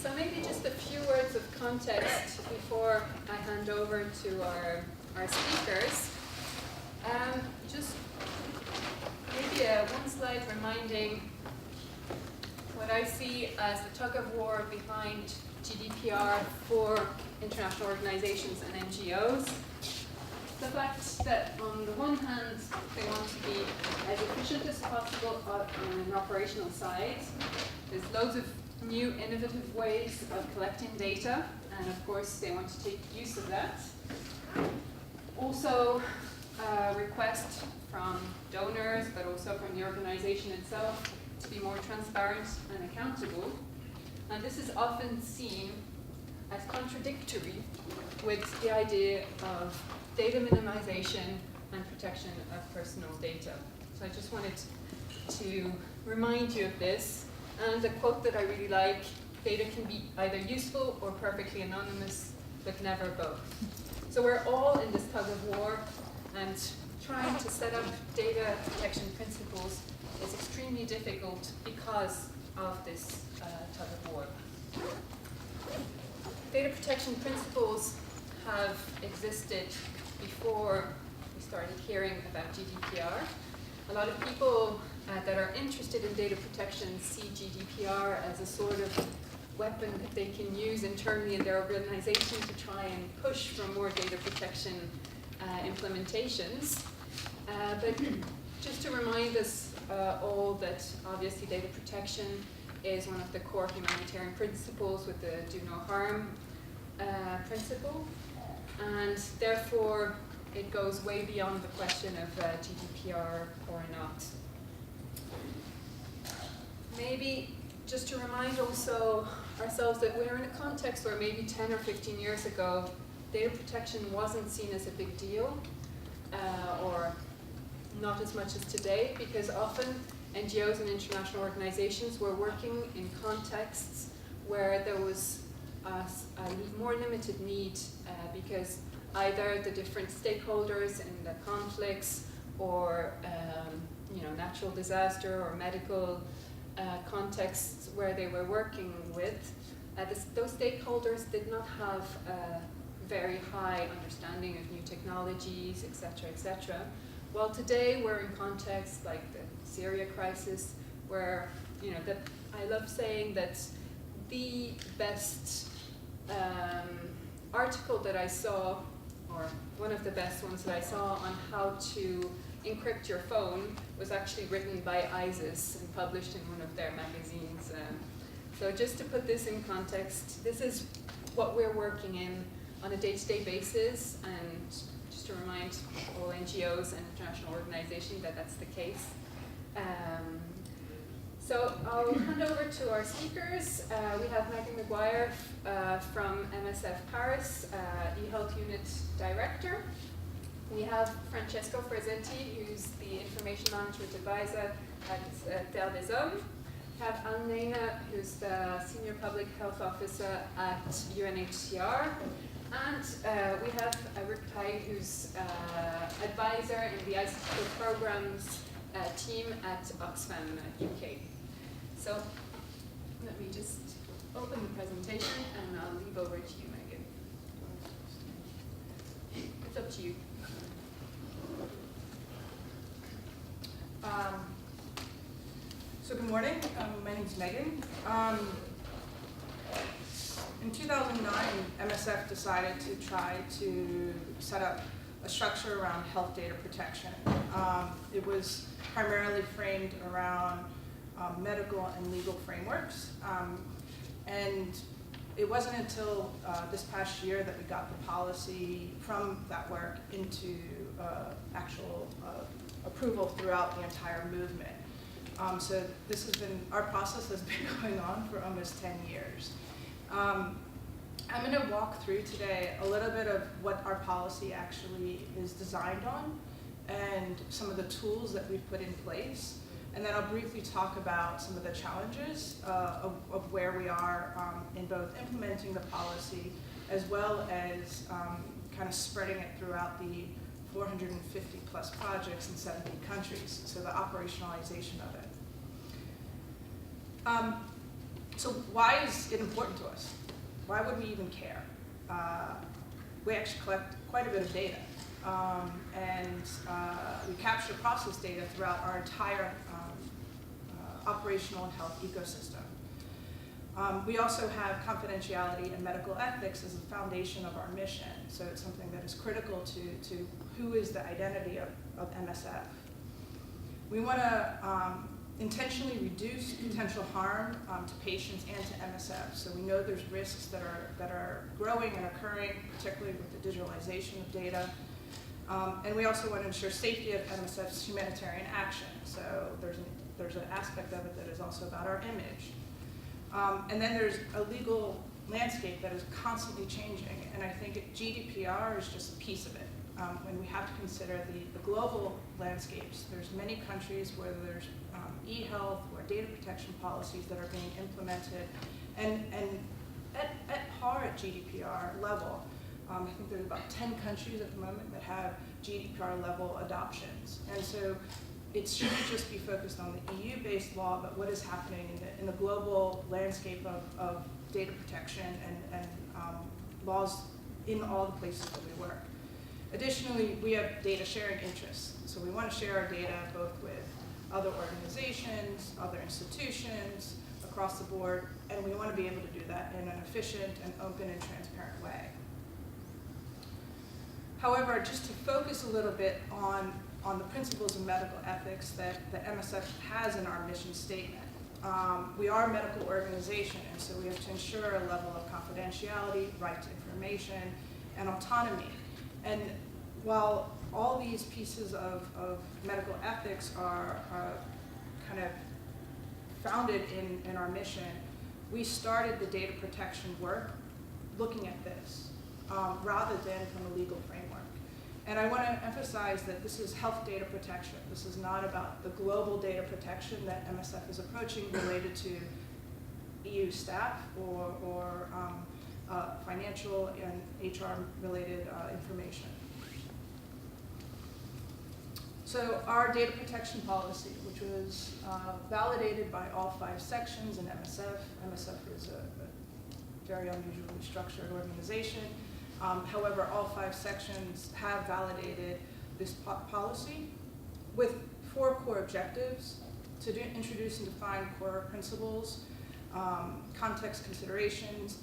So maybe just a few words of context before I hand over to our speakers. Just maybe one slide reminding what I see as the tug of war behind GDPR for international organizations and NGOs. The fact that on the one hand, they want to be as efficient as possible on an operational side. There's loads of new innovative ways of collecting data, and of course they want to take use of that. Also, request from donors, but also from the organization itself, to be more transparent and accountable. And this is often seen as contradictory with the idea of data minimization and protection of personal data. So I just wanted to remind you of this. And a quote that I really like: data can be either useful or perfectly anonymous, but never both. So we're all in this tug of war, and trying to set up data protection principles is extremely difficult because of this tug of war. Data protection principles have existed before we started hearing about GDPR. A lot of people that are interested in data protection see GDPR as a sort of weapon that they can use internally in their organization to try and push for more data protection implementations. But just to remind us all that obviously data protection is one of the core humanitarian principles with the do no harm principle, and therefore it goes way beyond the question of GDPR or not. Maybe just to remind also ourselves that we're in a context where maybe 10 or 15 years ago, data protection wasn't seen as a big deal, or not as much as today, because often NGOs and international organizations were working in contexts where there was a more limited need because either the different stakeholders in the conflicts or natural disaster or medical contexts where they were working with, those stakeholders did not have a very high understanding of new technologies, etc., etc. While today we're in contexts like the Syria crisis, where I love saying that the best article that I saw, or one of the best ones that I saw on how to encrypt your phone, was actually written by ISIS and published in one of their magazines. So just to put this in context, this is what we're working in on a day-to-day basis, and just to remind all NGOs and international organizations that that's the case. So I'll hand over to our speakers. We have McGuire from MSF Paris, eHealth Unit Director. We have Francesco Frezzetti, who's the Information Management Advisor at Terre des Hommes. We have Maina, who's the Senior Public Health Officer at UNHCR. And we have Tighe, who's advisor in the ICT programs team at Oxfam UK. So let me just open the presentation and I'll leave over to you, Megan. It's up to you. So good morning, my name's Megan. In 2009, MSF decided to try to set up a structure around health data protection. It was primarily framed around medical and legal frameworks. And it wasn't until this past year that we got the policy from that work into actual approval throughout the entire movement. So this has been, our process has been going on for almost 10 years. I'm going to walk through today a little bit of what our policy actually is designed on and some of the tools that we've put in place. And then I'll briefly talk about some of the challenges of where we are in both implementing the policy as well as kind of spreading it throughout the 450 plus projects in 70 countries, so the operationalization of it. So why is it important to us? Why would we even care? We actually collect quite a bit of data. And we capture process data throughout our entire operational and health ecosystem. We also have confidentiality and medical ethics as a foundation of our mission. So it's something that is critical to who is the identity of MSF. We want to intentionally reduce potential harm to patients and to MSF. So we know there's risks that are growing and occurring, particularly with the digitalization of data. And we also want to ensure safety of MSF's humanitarian action. So there's an aspect of it that is also about our image. And then there's a legal landscape that is constantly changing, and I think GDPR is just a piece of it. When we have to consider the global landscapes, there's many countries where there's eHealth, where data protection policies that are being implemented, and at par at GDPR level. I think there's about 10 countries at the moment that have GDPR level adoptions, and so it shouldn't just be focused on the EU-based law, but what is happening in the global landscape of data protection and laws in all the places that we work. Additionally, we have data sharing interests. So we want to share our data both with other organizations, other institutions, across the board, and we want to be able to do that in an efficient and open and transparent way. However, just to focus a little bit on the principles of medical ethics that the MSF has in our mission statement. We are a medical organization, and so we have to ensure a level of confidentiality, right to information, and autonomy. And while all these pieces of medical ethics are kind of founded in our mission, we started the data protection work looking at this rather than from a legal framework. And I want to emphasize that this is health data protection. This is not about the global data protection that MSF is approaching related to EU staff or financial and HR related information. So our data protection policy, which was validated by all 5 sections in MSF. MSF is a very unusually structured organization. However, all 5 sections have validated this policy with 4 core objectives: to introduce and define core principles, context considerations,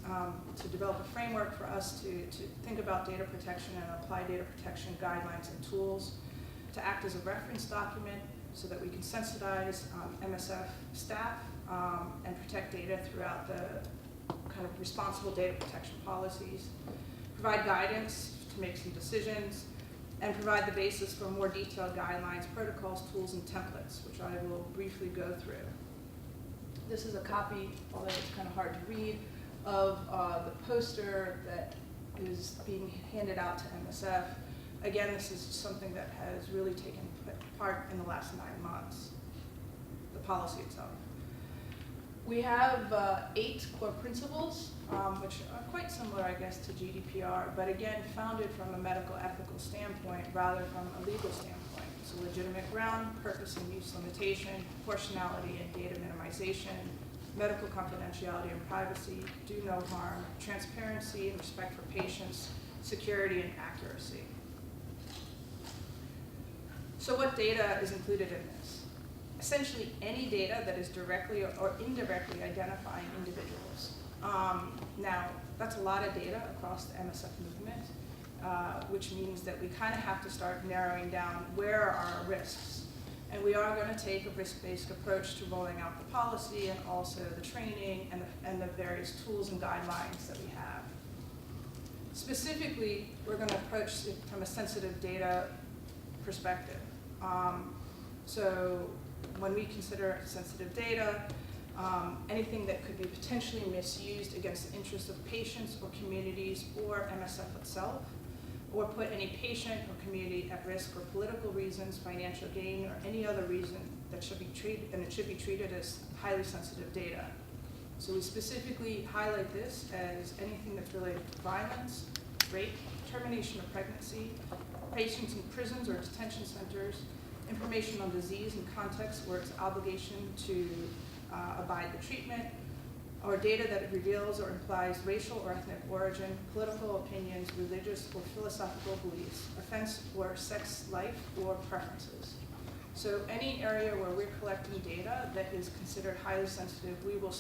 to develop a framework for us to think about data protection and apply data protection guidelines and tools, to act as a reference document so that we can sensitize MSF staff and protect data throughout the kind of responsible data protection policies, provide guidance to make some decisions, and provide the basis for more detailed guidelines, protocols, tools, and templates, which I will briefly go through. This is a copy, although it's kind of hard to read, of the poster that is being handed out to MSF. Again, this is something that has really taken part in the last 9 months, the policy itself. We have 8 core principles, which are quite similar, I guess, to GDPR, but again, founded from a medical ethical standpoint rather from a legal standpoint. So legitimate ground, purpose and use limitation, proportionality and data minimization, medical confidentiality and privacy, do no harm, transparency and respect for patients, security and accuracy. So what data is included in this? Essentially any data that is directly or indirectly identifying individuals. Now, that's a lot of data across the MSF movement, which means that we kind of have to start narrowing down where are our risks. And we are going to take a risk-based approach to rolling out the policy and also the training and the various tools and guidelines that we have. Specifically, we're going to approach it from a sensitive data perspective. So when we consider sensitive data, anything that could be potentially misused against the interests of patients or communities or MSF itself, or put any patient or community at risk for political reasons, financial gain, or any other reason that should be treated, and it should be treated as highly sensitive data. So we specifically highlight this as anything that's related to violence, rape, termination of pregnancy, patients in prisons or detention centers, information on disease and context where it's an obligation to abide the treatment, or data that reveals or implies racial or ethnic origin, political opinions, religious or philosophical beliefs, offense or sex life or preferences. So any area where we're collecting data that is considered highly sensitive, we're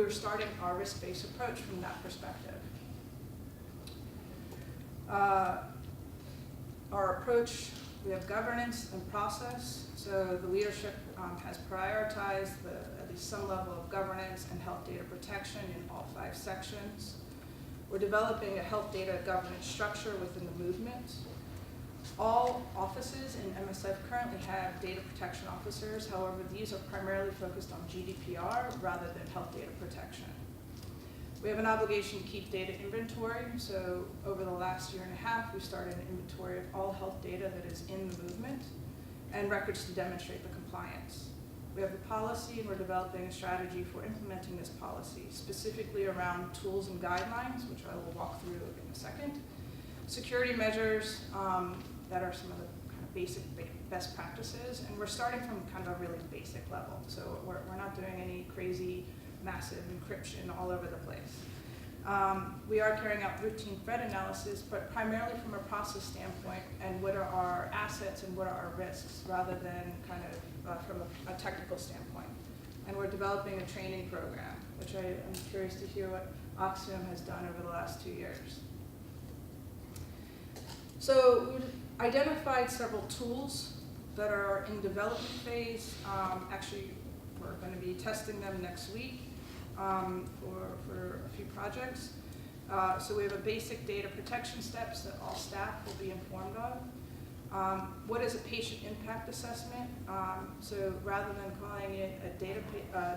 starting our risk-based approach from that perspective. Our approach, we have governance and process. So the leadership has prioritized at least some level of governance and health data protection in all 5 sections. We're developing a health data governance structure within the movement. All offices in MSF currently have data protection officers. However, these are primarily focused on GDPR rather than health data protection. We have an obligation to keep data inventory. So over the last 1.5 years, we started an inventory of all health data that is in the movement and records to demonstrate the compliance. We have the policy, and we're developing a strategy for implementing this policy, specifically around tools and guidelines, which I will walk through in a second. Security measures that are some of the kind of basic best practices, and we're starting from kind of a really basic level. So we're not doing any crazy, massive encryption all over the place. We are carrying out routine threat analysis, but primarily from a process standpoint and what are our assets and what are our risks, rather than kind of from a technical standpoint. And we're developing a training program, which I am curious to hear what Oxfam has done over the last 2 years. So we've identified several tools that are in development phase. Actually, we're going to be testing them next week for a few projects. So we have a basic data protection steps that all staff will be informed of. What is a patient impact assessment? So rather than calling it a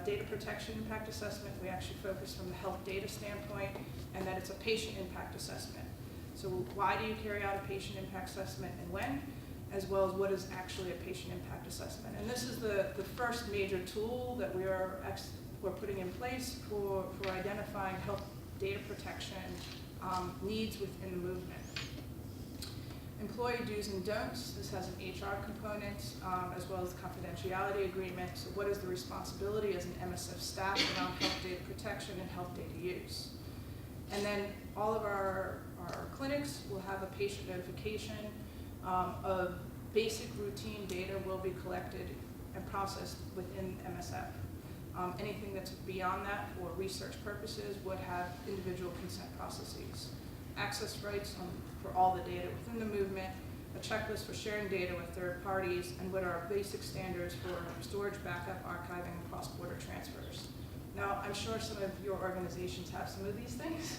data protection impact assessment, we actually focus from the health data standpoint, and that it's a patient impact assessment. So why do you carry out a patient impact assessment and when, as well as what is actually a patient impact assessment. And this is the first major tool that we're putting in place for identifying health data protection needs within the movement. Employee do's and don'ts. This has an HR component as well as confidentiality agreement. So what is the responsibility as an MSF staff around health data protection and health data use? And then all of our clinics will have a patient notification of basic routine data will be collected and processed within MSF. Anything that's beyond that for research purposes would have individual consent processes. Access rights for all the data within the movement, a checklist for sharing data with third parties, and what are our basic standards for storage, backup, archiving, and cross-border transfers. Now, I'm sure some of your organizations have some of these things.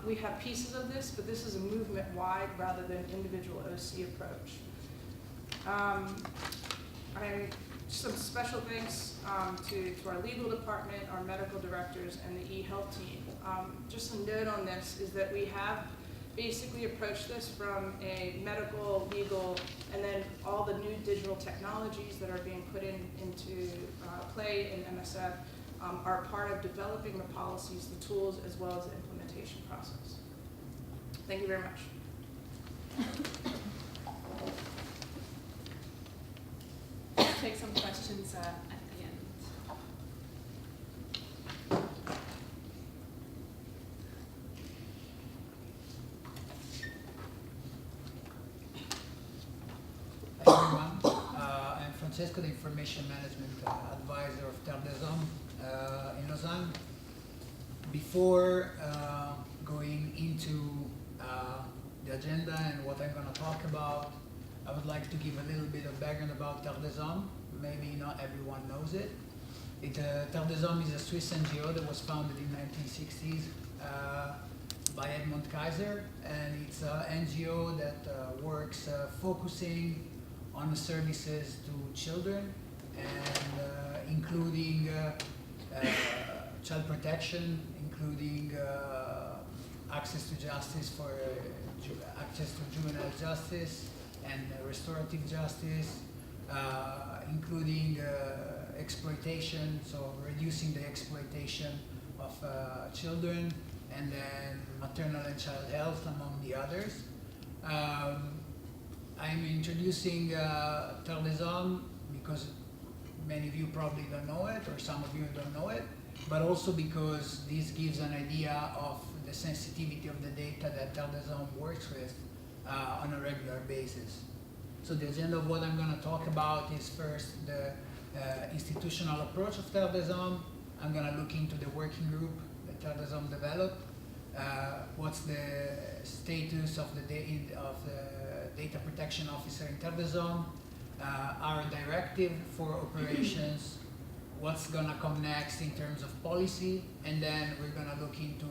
We have pieces of this, but this is a movement-wide rather than individual OC approach. Some special thanks to our legal department, our medical directors, and the eHealth team. Just a note on this is that we have basically approached this from a medical, legal, and then all the new digital technologies that are being put into play in MSF are part of developing the policies, the tools, as well as the implementation process. Thank you very much. We'll take some questions at the end. Hi everyone, I'm Francesco, the Information Management Advisor of Terre in Lausanne. Before going into the agenda and what I'm going to talk about, I would like to give a little bit of background about Terre. Maybe not everyone knows it. Terre is a Swiss NGO that was founded in 1960s by Edmund Kaiser, and it's an NGO that works focusing on the services to children, and including child protection, including access to justice access to juvenile justice and restorative justice, including exploitation, so reducing the exploitation of children, and then maternal and child health, among the others. I'm introducing Terre because many of you probably don't know it, or some of you don't know it. but also because this gives an idea of the sensitivity of the data that Terre des Hommes works with on a regular basis. So the agenda of what I'm going to talk about is first the institutional approach of Terre des Hommes. I'm going to look into the working group that Terre des Hommes developed. What's the status of the data protection officer in Terre des Hommes, our directive for operations, what's going to come next in terms of policy, and then we're going to look into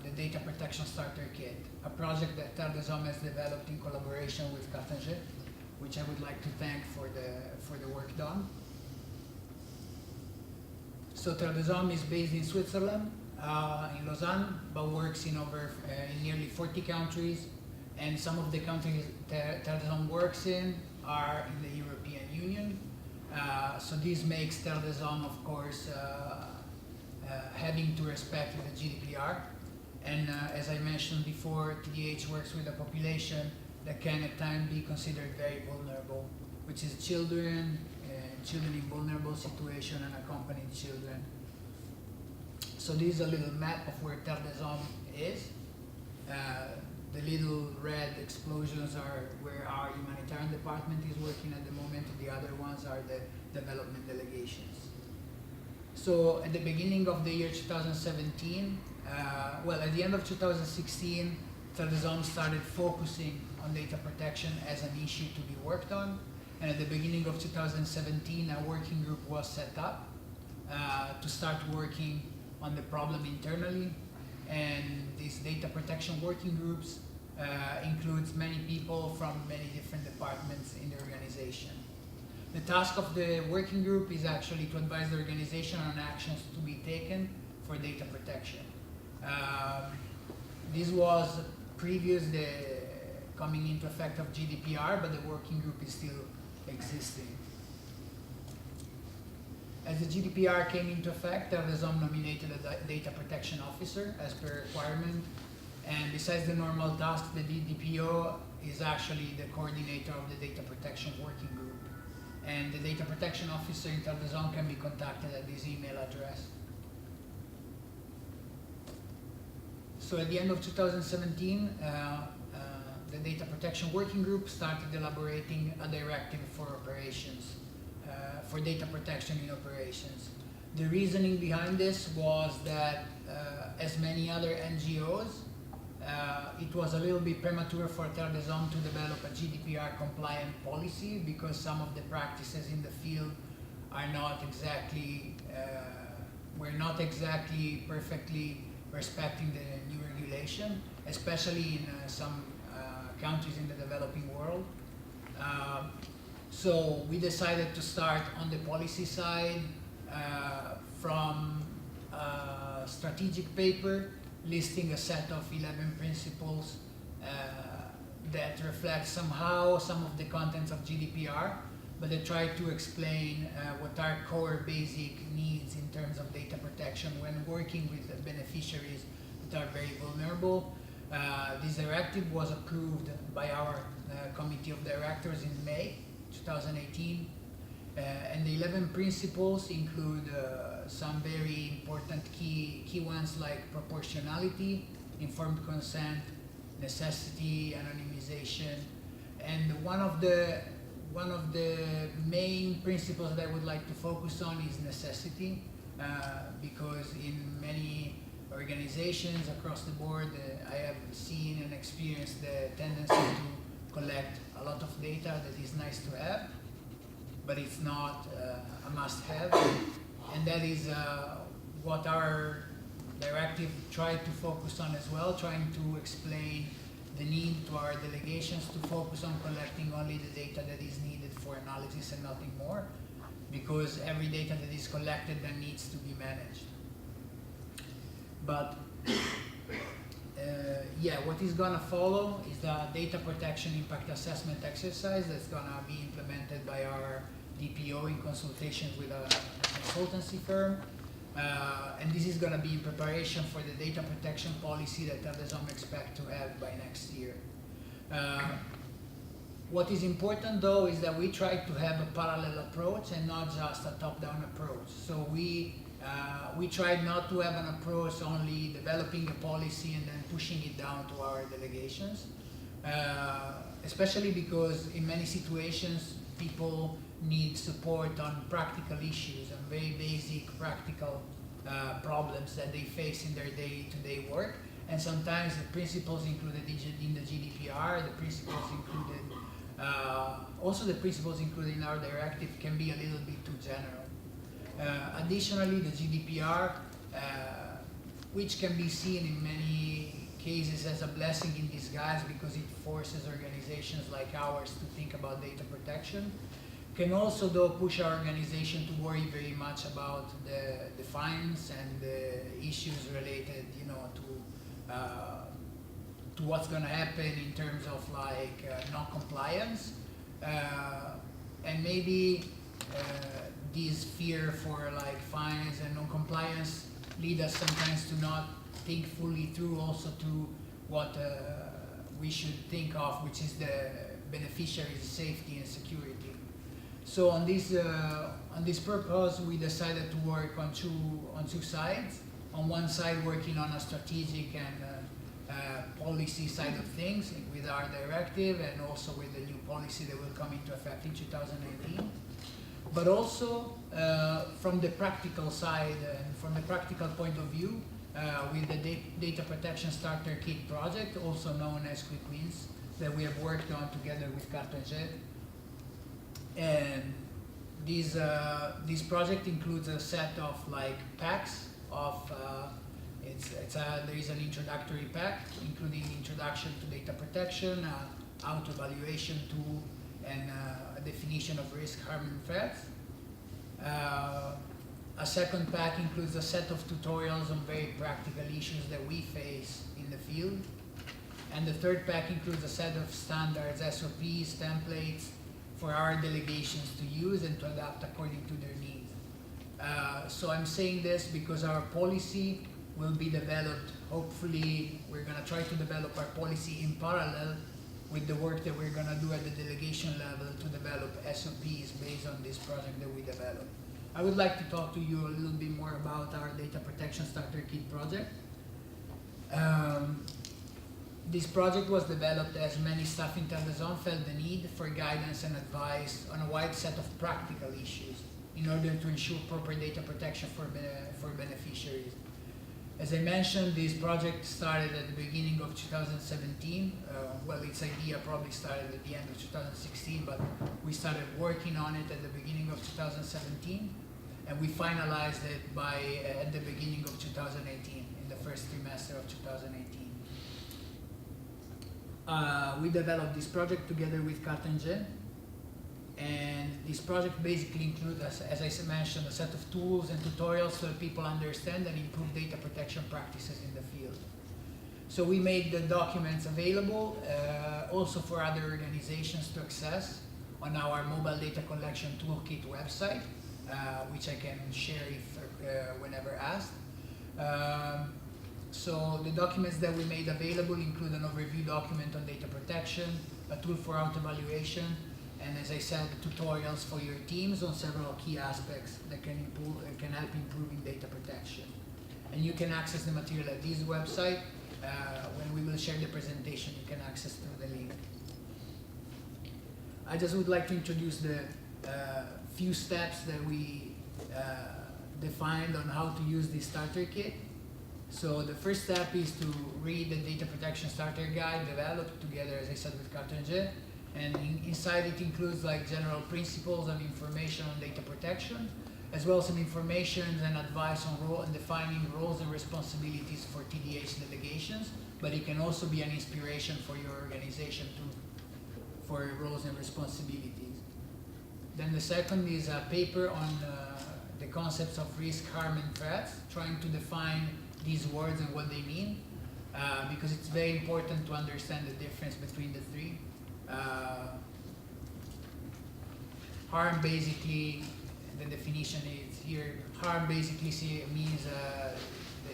the data protection starter kit, a project that Terre des Hommes has developed in collaboration with CartONG, which I would like to thank for the work done. So Terre des Hommes is based in Switzerland, in Lausanne, but works in nearly 40 countries, and some of the countries Terre des Hommes works in are in the European Union. So this makes Terre des Hommes, of course, having to respect the GDPR. And as I mentioned before, TDH works with a population that can at times be considered very vulnerable, which is children, children in vulnerable situation and accompanied children. So this is a little map of where Terre des Hommes is. The little red explosions are where our humanitarian department is working at the moment. The other ones are the development delegations. So at the beginning of the year 2017, at the end of 2016, Terre des Hommes started focusing on data protection as an issue to be worked on. And at the beginning of 2017, a working group was set up to start working on the problem internally. And these data protection working groups includes many people from many different departments in the organization. The task of the working group is actually to advise the organization on actions to be taken for data protection. This was previous the coming into effect of GDPR, but the working group is still existing. As the GDPR came into effect, Terre des Hommes nominated a data protection officer as per requirement. And besides the normal tasks, the DPO is actually the coordinator of the data protection working group. And the data protection officer in Terre des Hommes can be contacted at this email address. So at the end of 2017, the data protection working group started elaborating a directive for operations. For data protection in operations. The reasoning behind this was that, as many other NGOs, it was a little bit premature for Terre des Hommes to develop a GDPR compliant policy because some of the practices in the field are not exactly, we're not exactly perfectly respecting the new regulation, especially in some countries in the developing world. So we decided to start on the policy side from a strategic paper listing a set of 11 principles that reflect somehow some of the contents of GDPR, but they try to explain what are core basic needs in terms of data protection when working with beneficiaries that are very vulnerable. This directive was approved by our committee of directors in May 2018, and the 11 principles include some very important key ones like proportionality, informed consent, necessity, anonymization, and one of the main principles that I would like to focus on is necessity, because in many organizations across the board, I have seen and experienced the tendency to collect a lot of data that is nice to have, but it's not a must-have, and that is what our directive tried to focus on as well, trying to explain the need to our delegations to focus on collecting only the data that is needed for analysis and nothing more, because every data that is collected then needs to be managed. But what is going to follow is the data protection impact assessment exercise that's going to be implemented by our DPO in consultation with a consultancy firm. And this is going to be in preparation for the data protection policy that Terre des Hommes expect to have by next year. What is important though is that we try to have a parallel approach and not just a top-down approach. So we We tried not to have an approach only developing a policy and then pushing it down to our delegations, especially because in many situations people need support on practical issues and very basic practical problems that they face in their day-to-day work. And sometimes the principles included in the GDPR, the principles included, also the principles included in our directive can be a little bit too general. Additionally, the GDPR, which can be seen in many cases as a blessing in disguise because it forces organizations like ours to think about data protection, can also though push our organization to worry very much about the fines and the issues related, you know, to what's going to happen in terms of like non-compliance, and maybe this fear for like fines and non-compliance lead us sometimes to not think fully through also to what we should think of, which is the beneficiary's safety and security. So on this purpose, we decided to work on two sides. On one side, working on a strategic and policy side of things with our directive and also with the new policy that will come into effect in 2019. But also from the practical side and from the practical point of view, with the Data Protection Starter Kit project, also known as Quick Wins, that we have worked on together with CartONG. And this project includes a set of like packs of there is an introductory pack including introduction to data protection, auto-evaluation tool, and a definition of risk, harm, and threats. A second pack includes a set of tutorials on very practical issues that we face in the field. And the third pack includes a set of standards, SOPs, templates for our delegations to use and to adapt according to their needs. So I'm saying this because our policy will be developed, hopefully we're going to try to develop our policy in parallel with the work that we're going to do at the delegation level to develop SOPs based on this project that we developed. I would like to talk to you a little bit more about our Data Protection Starter Kit project. This project was developed as many staff in Terre felt the need for guidance and advice on a wide set of practical issues in order to ensure proper data protection for beneficiaries. As I mentioned, this project started at the beginning of 2017. Well, its idea probably started at the end of 2016, but we started working on it at the beginning of 2017, and we finalized it at the beginning of 2018, in the first trimester of 2018. We developed this project together with CartONG, and this project basically includes, as I mentioned, a set of tools and tutorials so that people understand and improve data protection practices in the field. So we made the documents available also for other organizations to access on our mobile data collection toolkit website, which I can share whenever asked. So the documents that we made available include an overview document on data protection, a tool for auto-evaluation, and as I said, tutorials for your teams on several key aspects that can help improving data protection. And you can access the material at this website. When we will share the presentation, you can access through the link. I just would like to introduce the few steps that we defined on how to use this starter kit. So the first step is to read the Data Protection Starter Guide developed together, as I said, with CartONG. And inside it includes like general principles and information on data protection, as well as some information and advice on defining roles and responsibilities for TDH delegations, but it can also be an inspiration for your organization for roles and responsibilities. Then the second is a paper on the concepts of risk, harm, and threats, trying to define these words and what they mean, because it's very important to understand the difference between the three. Harm, basically, the definition is here, harm basically means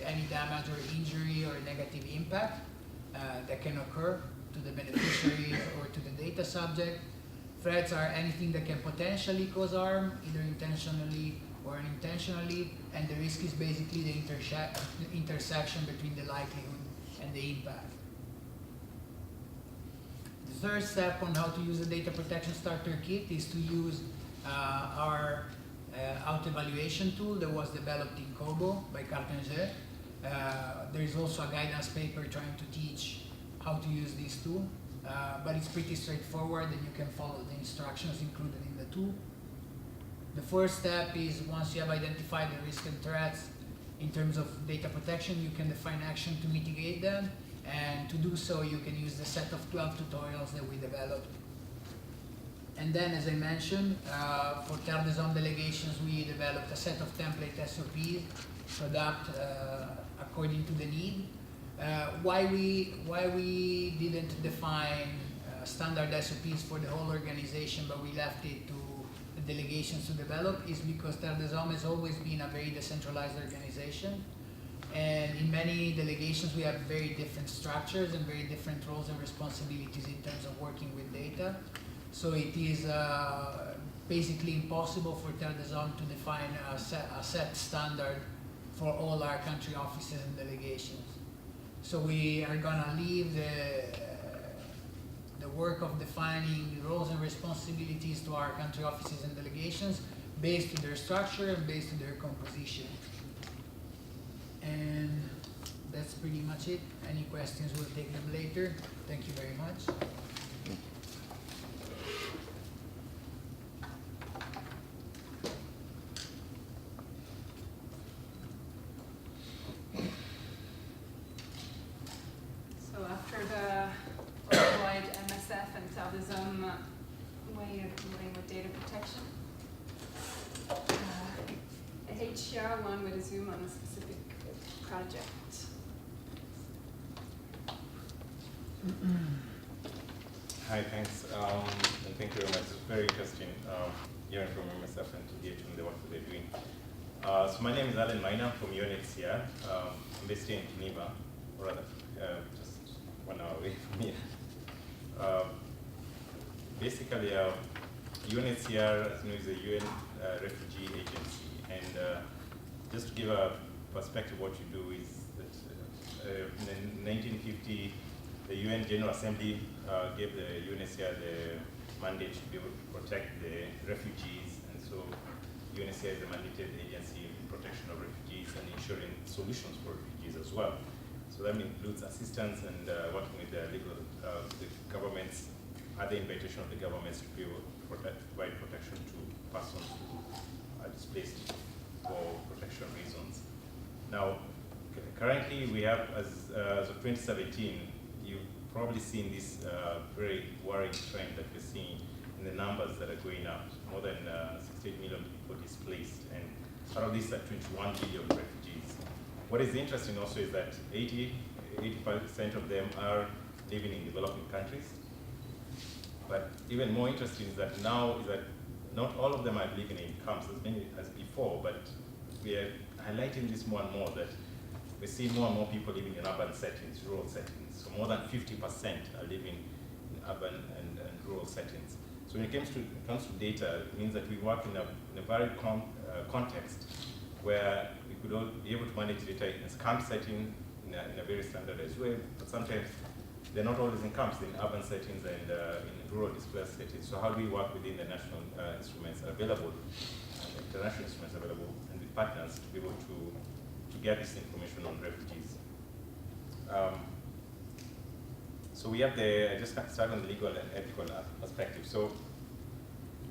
any damage or injury or negative impact that can occur to the beneficiary or to the data subject. Threats are anything that can potentially cause harm, either intentionally or unintentionally, and the risk is basically the intersection between the likelihood and the impact. The third step on how to use the data protection starter kit is to use our auto-evaluation tool that was developed in Kobo by CartONG. There is also a guidance paper trying to teach how to use this tool, but it's pretty straightforward and you can follow the instructions included in the tool. The first step is, once you have identified the risks and threats in terms of data protection, you can define action to mitigate them, and to do so you can use the set of 12 tutorials that we developed. And then, as I mentioned, for Terre des Hommes delegations, we developed a set of template SOPs to adapt according to the need. Why we didn't define standard SOPs for the whole organization, but we left it to the delegations to develop, is because Terre des Hommes has always been a very decentralized organization. And in many delegations, we have very different structures and very different roles and responsibilities in terms of working with data. So it is basically impossible for Terre des Hommes to define a set standard for all our country offices and delegations. So we are gonna leave the work of defining roles and responsibilities to our country offices and delegations based on their structure and based on their composition. And that's pretty much it. Any questions, we'll take them later. Thank you very much. So after the worldwide MSF and Terre des Hommes way of dealing with data protection, UNHCR wanted to zoom on a specific project. Hi, thanks, and thank you very much. It's very interesting hearing from MSF and to hear from the work that they're doing. So my name is Maina from UNHCR. I'm based in Geneva, or rather, just 1 hour away from here. Basically, UNHCR, as you know, is a UN refugee agency, and just to give a perspective, what you do is that in 1950, the UN General Assembly gave the UNHCR the mandate to be able to protect the refugees, and so UNHCR is a mandated agency in protection of refugees and ensuring solutions for refugees as well. So that includes assistance and working with the legal the governments at the invitation of the governments to be able to provide protection to persons who are displaced for protection reasons. Now, currently we have, as of 2017, you've probably seen this very worrying trend that we're seeing in the numbers that are going up. More than 68 million people displaced, and out of these are 21 million refugees. What is interesting also is that 85% of them are living in developing countries. But even more interesting is that now is that not all of them are living in camps as many as before, but we are highlighting this more and more, that we see more and more people living in urban settings, rural settings. So more than 50% are living in urban and rural settings. So when it comes to data, it means that we work in a very context where we could all be able to manage data in a camp setting in a very standardized way, but sometimes they're not always in camps, they're in urban settings and in rural displaced settings. So how do we work within the national instruments available and the international instruments available and with partners to be able to get this information on refugees? So we have I just start on the legal and ethical perspective. So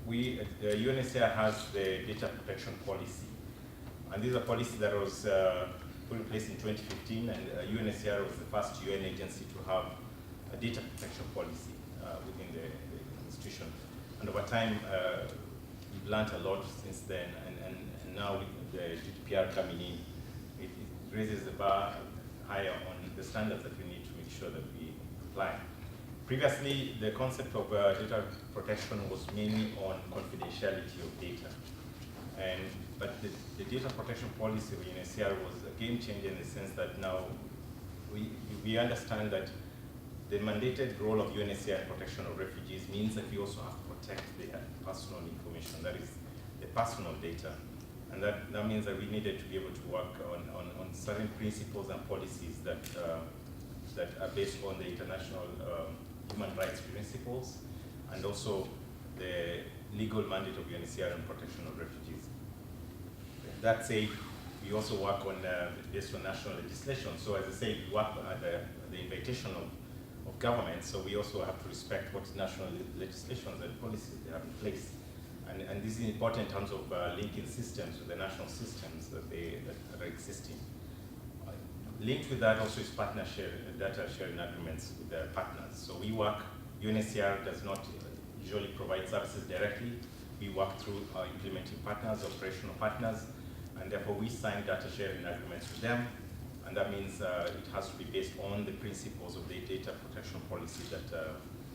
the UNHCR has the data protection policy. And this is a policy that was put in place in 2015, and UNHCR was the first UN agency to have a data protection policy within the institution. And over time, we've learned a lot since then, and now with the GDPR coming in, it raises the bar higher on the standards that we need to make sure that we apply. Previously, the concept of data protection was mainly on confidentiality of data. But the data protection policy of UNHCR was a game changer in the sense that now we understand that the mandated role of UNHCR in protection of refugees means that we also have to protect their personal information, that is, the personal data. And that means that we needed to be able to work on certain principles and policies that are based on the international human rights principles, and also the legal mandate of UNHCR and protection of refugees. That said, we also work on based on national legislation. So as I say, we work at the invitation of government, so we also have to respect what national legislations and policies they have in place. And this is important in terms of linking systems with the national systems that are existing. Linked with that also is data sharing agreements with the partners. So we work, UNHCR does not usually provide services directly. We work through our implementing partners, operational partners, and therefore we sign data sharing agreements with them. And that means it has to be based on the principles of the data protection policy that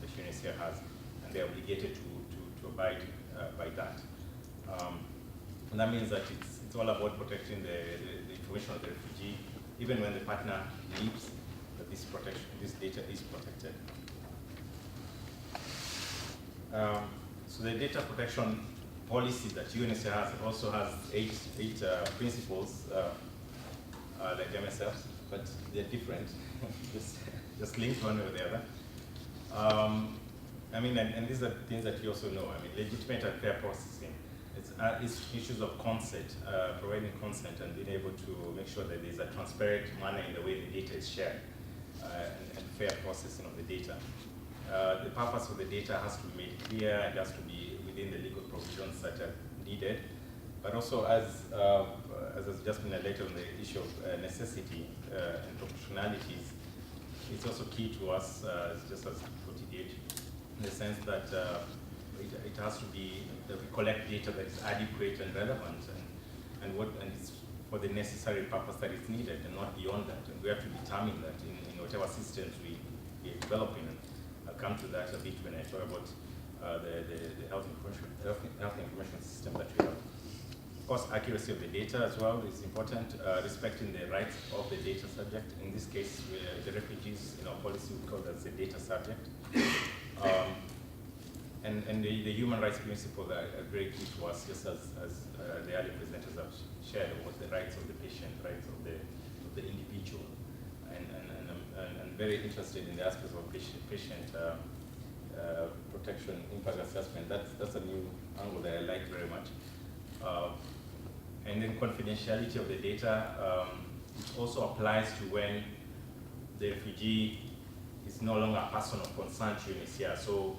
UNHCR has, and they're obligated to abide by that. And that means that it's all about protecting the information of the refugee, even when the partner leaves, that this data is protected. So the data protection policy that UNHCR has also has eight principles, like MSF, but they're different, just linked one or the other. I mean, and these are things that you also know. I mean, legitimate and fair processing. It's issues of consent, providing consent and being able to make sure that there's a transparent manner in the way the data is shared, and fair processing of the data. The purpose of the data has to be made clear and has to be within the legal provisions that are needed. But also, as has just been highlighted on the issue of necessity and proportionalities, it's also key to us, just as for TDH, in the sense that it has to be that we collect data that is adequate and relevant, and it's for the necessary purpose that is needed, and not beyond that. And we have to determine that in whatever systems we are developing. And I'll come to that a bit when I talk about the health information system that we have. Of course, accuracy of the data as well is important, respecting the rights of the data subject. In this case, the refugees, in our policy, we call that the data subject. And the human rights principles are very key to us, just as the earlier presenters have shared, about the rights of the patient, rights of the individual. And I'm very interested in the aspects of patient protection impact assessment. That's a new angle that I like very much. And then confidentiality of the data, it also applies to when the refugee is no longer a person of concern to UNHCR. So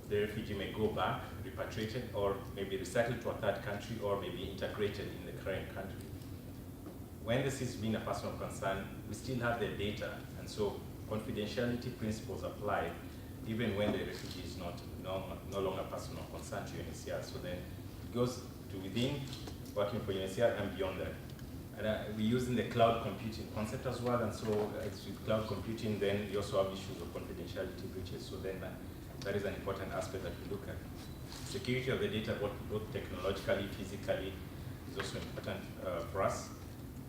the refugee may go back, repatriated, or maybe resettled to a third country, or maybe integrated in the current country. When this is being a person of concern, we still have the data, and so confidentiality principles apply even when the refugee is no longer a person of concern to UNHCR. So then it goes to within, working for UNHCR, and beyond that. And we're using the cloud computing concept as well, and so as with cloud computing, then we also have issues of confidentiality breaches. So then that is an important aspect that we look at. Security of the data, both technologically, physically, is also important for us.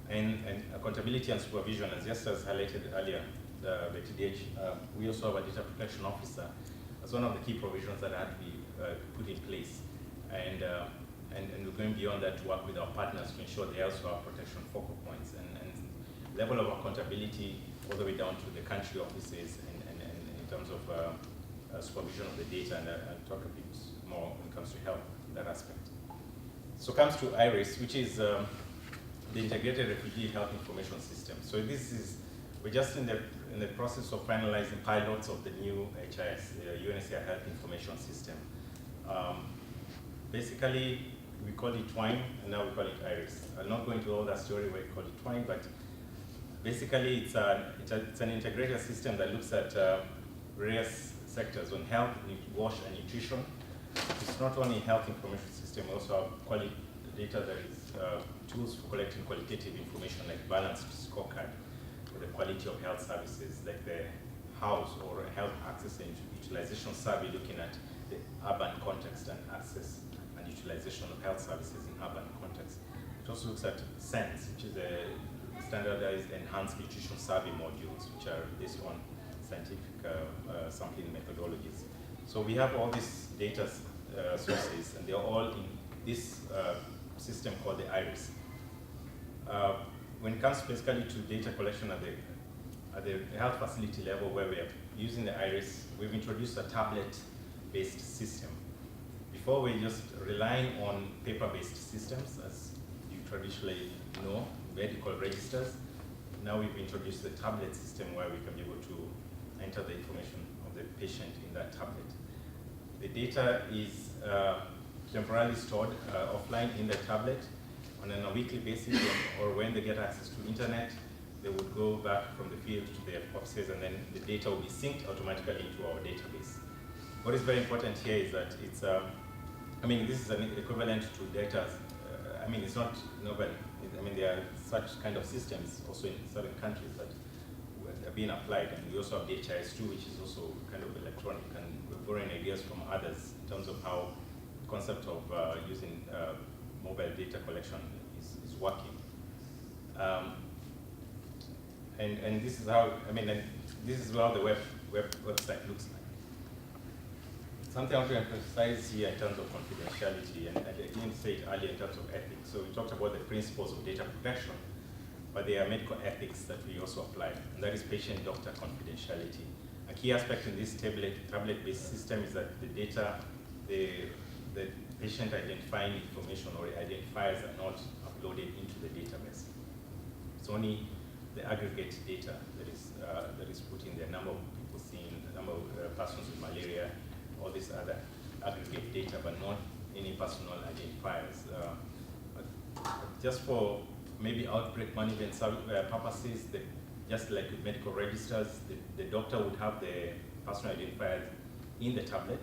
And accountability and supervision, as just as highlighted earlier, the TDH, we also have a data protection officer as one of the key provisions that had to be put in place. And we're going beyond that to work with our partners to ensure they also have protection focal points and level of accountability all the way down to the country offices and in terms of supervision of the data, and I'll talk a bit more when it comes to health, that aspect. So comes to IRIS, which is the Integrated Refugee Health Information System. So we're just in the process of finalizing pilots of the new HIS, the UNHCR Health Information System. Basically, we call it Twine, and now we call it IRIS. I'll not go into all that story where we call it Twine, but basically it's an integrated system that looks at various sectors on health, wash, and nutrition. It's not only health information system, we also have quality data that is tools for collecting qualitative information like balanced scorecard for the quality of health services, like the house or health access and utilization survey looking at the urban context and access and utilization of health services in urban context. It also looks at SENS, which is a standardized enhanced nutrition survey modules, which are based on scientific sampling methodologies. So we have all these data sources, and they're all in this system called the IRIS. When it comes basically to data collection at the health facility level where we are using the IRIS, we've introduced a tablet-based system. Before we just relying on paper-based systems, as you traditionally know, medical registers. Now we've introduced the tablet system where we can be able to enter the information of the patient in that tablet. The data is temporarily stored offline in the tablet on a weekly basis, or when they get access to internet, they would go back from the field to their offices, and then the data will be synced automatically into our database. What is very important here is that it's, this is an equivalent to data. It's not novel. There are such kind of systems also in certain countries that are being applied, and we also have DHIS2, which is also kind of electronic, and we're borrowing ideas from others in terms of how the concept of using mobile data collection is working. And this is how, this is how the website looks like. Something I want to emphasize here in terms of confidentiality, and I didn't say it earlier in terms of ethics. So we talked about the principles of data protection, but there are medical ethics that we also apply, and that is patient-doctor confidentiality. A key aspect in this tablet-based system is that the data, the patient identifying information or identifiers are not uploaded into the database. It's only the aggregate data that is put in there, number of people seen, the number of persons with malaria, all this other aggregate data, but not any personal identifiers. Just for maybe outbreak management purposes, just like with medical registers, the doctor would have the personal identifiers in the tablet,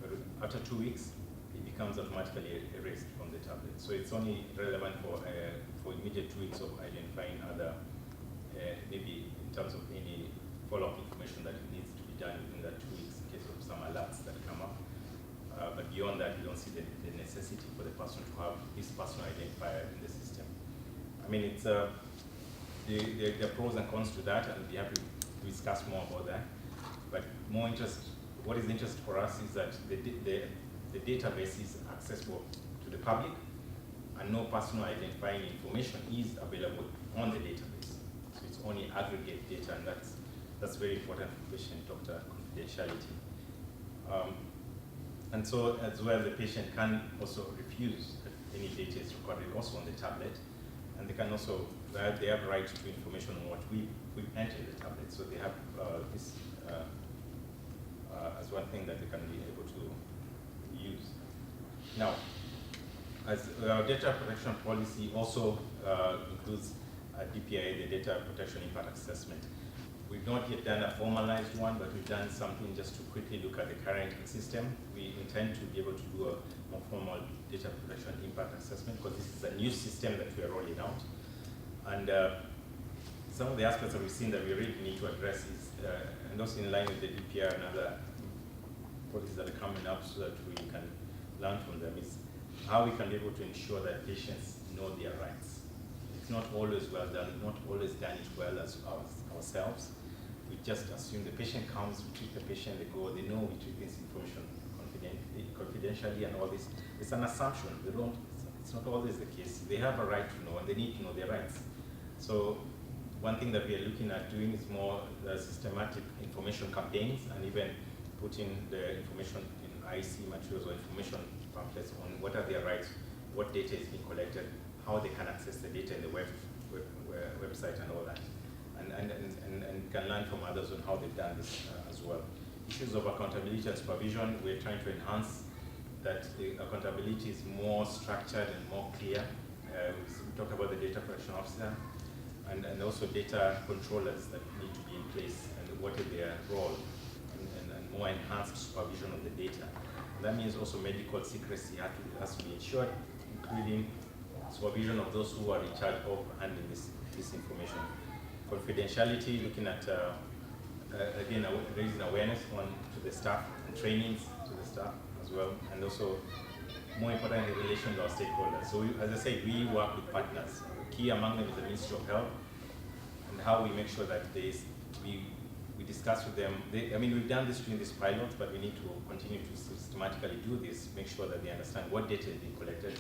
but after 2 weeks, it becomes automatically erased from the tablet. So it's only relevant for immediate 2 weeks of identifying other, maybe in terms of any follow-up information that needs to be done within that 2 weeks in case of some alerts that come up. But beyond that, we don't see the necessity for the person to have this personal identifier in the system. It's there are pros and cons to that, and we have to discuss more about that. But what is interest for us is that the database is accessible to the public, and no personal identifying information is available on the database. So it's only aggregate data, and that's very important for patient-doctor confidentiality. And so as well, the patient can also refuse that any data is recorded also on the tablet, and they can also, they have right to information on what we enter in the tablet. So they have this as one thing that they can be able to use. Now, as our data protection policy also includes DPI, the Data Protection Impact Assessment. We've not yet done a formalized one, but we've done something just to quickly look at the current system. We intend to be able to do a more formal data protection impact assessment, because this is a new system that we are rolling out. And some of the aspects that we've seen that we really need to address is, and also in line with the DPR and other policies that are coming up so that we can learn from them, is how we can be able to ensure that patients know their rights. It's not always well done, not always done it well as ourselves. We just assume the patient comes, we treat the patient, they go, they know we treat this information confidentially and all this. It's an assumption. It's not always the case. They have a right to know, and they need to know their rights. So one thing that we are looking at doing is more systematic information campaigns, and even putting the information in IC materials or information pamphlets on what are their rights, what data is being collected, how they can access the data in the website and all that. And can learn from others on how they've done this as well. Issues of accountability and supervision, we're trying to enhance that the accountability is more structured and more clear. We talked about the data protection officer and also data controllers that need to be in place, and what is their role, and more enhanced supervision of the data. And that means also medical secrecy has to be ensured, including supervision of those who are in charge of handling this information. Confidentiality, looking at, again, raising awareness to the staff, and trainings to the staff as well, and also, more importantly, in relation to our stakeholders. So as I said, we work with partners. Key among them is the Ministry of Health, and how we make sure that we discuss with them. We've done this during this pilot, but we need to continue to systematically do this, make sure that they understand what data is being collected,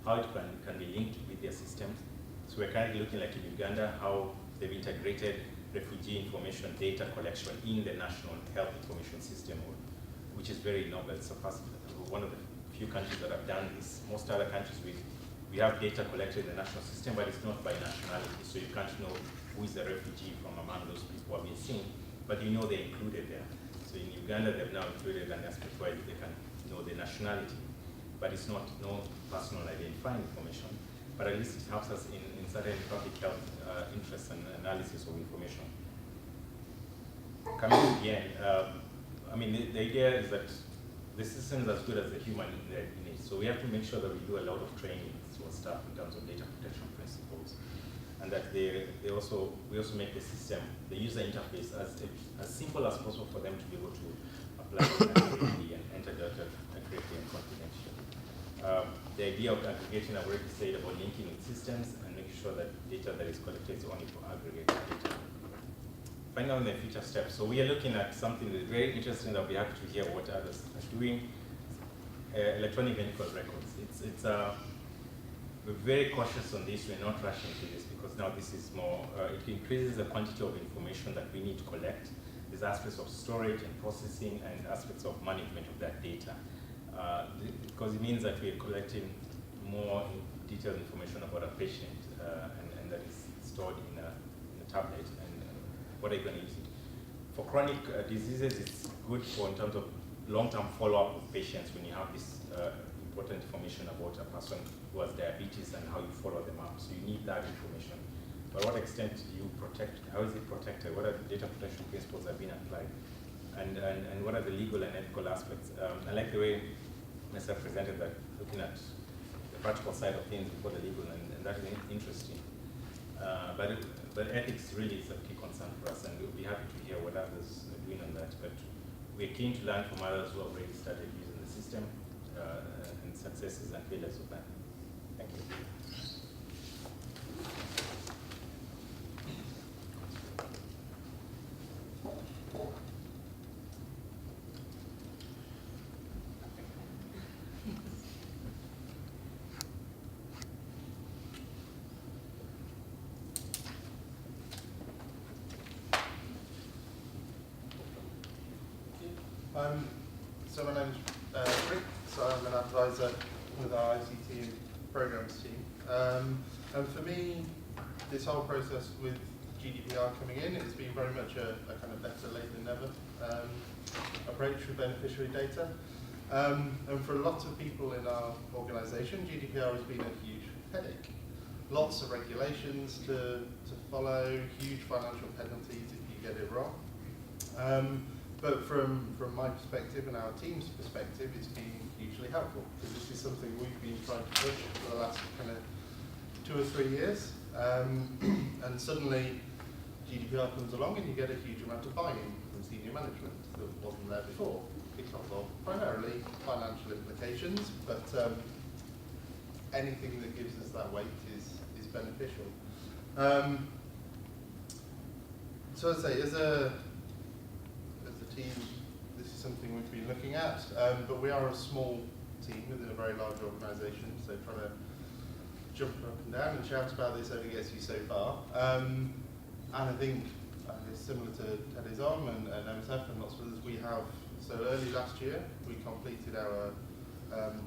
how it can be linked with their systems. So we're currently looking, like in Uganda, how they've integrated refugee information data collection in the national health information system, which is very novel. It's one of the few countries that have done this. Most other countries, we have data collected in the national system, but it's not by nationality, so you can't know who is a refugee from among those people who have been seen, but you know they're included there. So in Uganda, they've now included an aspect where they can know the nationality, but it's not no personal identifying information, but at least it helps us in certain public health interests and analysis of information. Coming to the end, I mean, the idea is that the system is as good as the human in it. So we have to make sure that we do a lot of training for staff in terms of data protection principles, and that we also make the system, the user interface, as simple as possible for them to be able to apply accurately and enter data accurately and confidentially. The idea of aggregating, I've already said about linking with systems and making sure that data that is collected is only for aggregated data. Finally, on the future steps. So we are looking at something that's very interesting that we're happy to hear what others are doing. Electronic medical records. We're very cautious on this. We're not rushing to this because now this is more, it increases the quantity of information that we need to collect. There's aspects of storage and processing and aspects of management of that data. Because it means that we're collecting more detailed information about a patient and that is stored in a tablet, and what are you going to use it? For chronic diseases, it's good for in terms of long-term follow-up of patients when you have this important information about a person who has diabetes and how you follow them up. So you need that information. But what extent do you protect? How is it protected? What are the data protection principles that have been applied? And what are the legal and ethical aspects? I like the way Mr. presented that, looking at the practical side of things before the legal, and that is interesting. But ethics really is a key concern for us, and we'll be happy to hear what others are doing on that. But we're keen to learn from others who have already started using the system and successes and failures of that. Thank you. So my name's Rick, so I'm an advisor with our ICT and programs team. And for me, this whole process with GDPR coming in, it's been very much a kind of better late than never approach with beneficiary data. And for a lot of people in our organisation, GDPR has been a huge headache. Lots of regulations to follow, huge financial penalties if you get it wrong. But from my perspective and our team's perspective, it's been hugely helpful, because this is something we've been trying to push for the last kind of 2 or 3 years. And suddenly GDPR comes along and you get a huge amount of buy-in from senior management that wasn't there before, because of primarily financial implications, but anything that gives us that weight is beneficial. So I'd say, as a team, this is something we've been looking at, but we are a small team within a very large organisation, so trying to jump up and down and shout about this only gets you so far. And I think it's similar to Terre's and MSF and lots of others. We have, so early last year, we completed our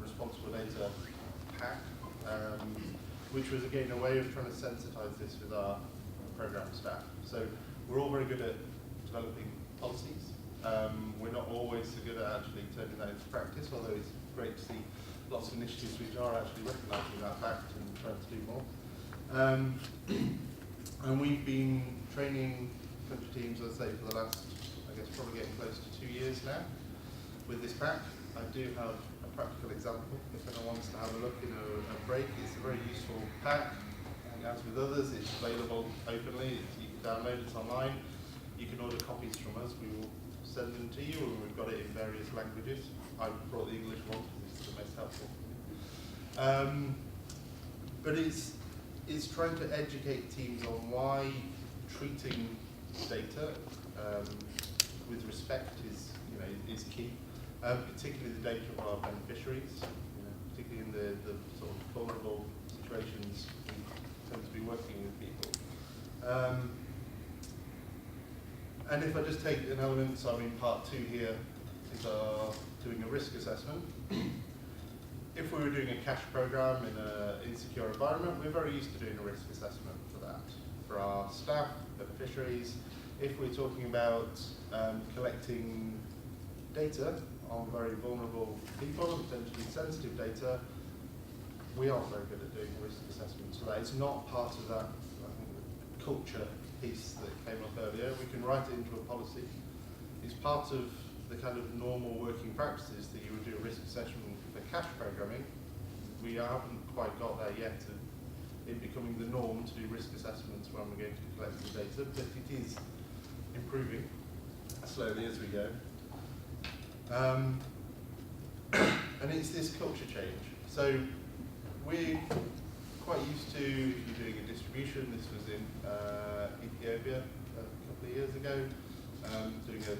responsible data pack, which was again a way of trying to sensitise this with our programme staff. So we're all very good at developing policies. We're not always so good at actually turning that into practice, although it's great to see lots of initiatives which are actually recognising that fact and trying to do more. And we've been training country teams, I'd say, for the last, I guess, probably getting close to 2 years now with this pack. I do have a practical example if anyone wants to have a look in a break. It's a very useful pack, and as with others, it's available openly. You can download it online. You can order copies from us. We will send them to you, and we've got it in various languages. I've brought the English one because it's the most helpful. But it's trying to educate teams on why treating data with respect is key, particularly the data of our beneficiaries, particularly in the sort of vulnerable situations we tend to be working with people. And if I just take an element, so I mean part 2 here is doing a risk assessment. If we were doing a cash program in an insecure environment, we're very used to doing a risk assessment for that, for our staff, beneficiaries. If we're talking about collecting data on very vulnerable people, and potentially sensitive data, we aren't very good at doing risk assessments for that. It's not part of that, I think, the culture piece that came up earlier. We can write it into a policy. It's part of the kind of normal working practices that you would do a risk assessment for cash programming. We haven't quite got there yet to it becoming the norm to do risk assessments when we're going to collect the data, but it is improving slowly as we go. And it's this culture change. So we're quite used to, if you're doing a distribution, this was in Ethiopia a couple of years ago, doing an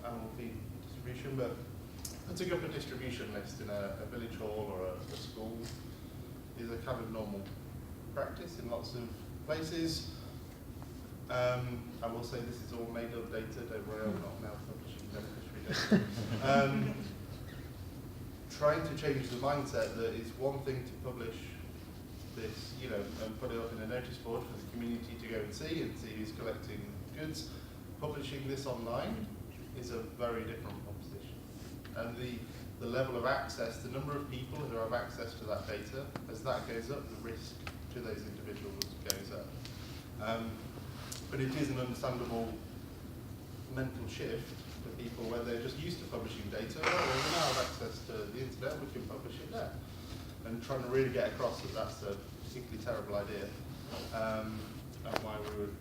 animal feed distribution, but putting up a distribution list in a village hall or a school is a kind of normal practice in lots of places. I will say this is all made up data, don't worry, I'm not now publishing beneficiary data. Trying to change the mindset that it's one thing to publish this, you know, and put it up in a notice board for the community to go and see who's collecting goods. Publishing this online is a very different proposition. And the level of access, the number of people who have access to that data, as that goes up, the risk to those individuals goes up. But it is an understandable mental shift for people where they're just used to publishing data. Well, we now have access to the internet, we can publish it there. And trying to really get across that that's a particularly terrible idea, and why we would,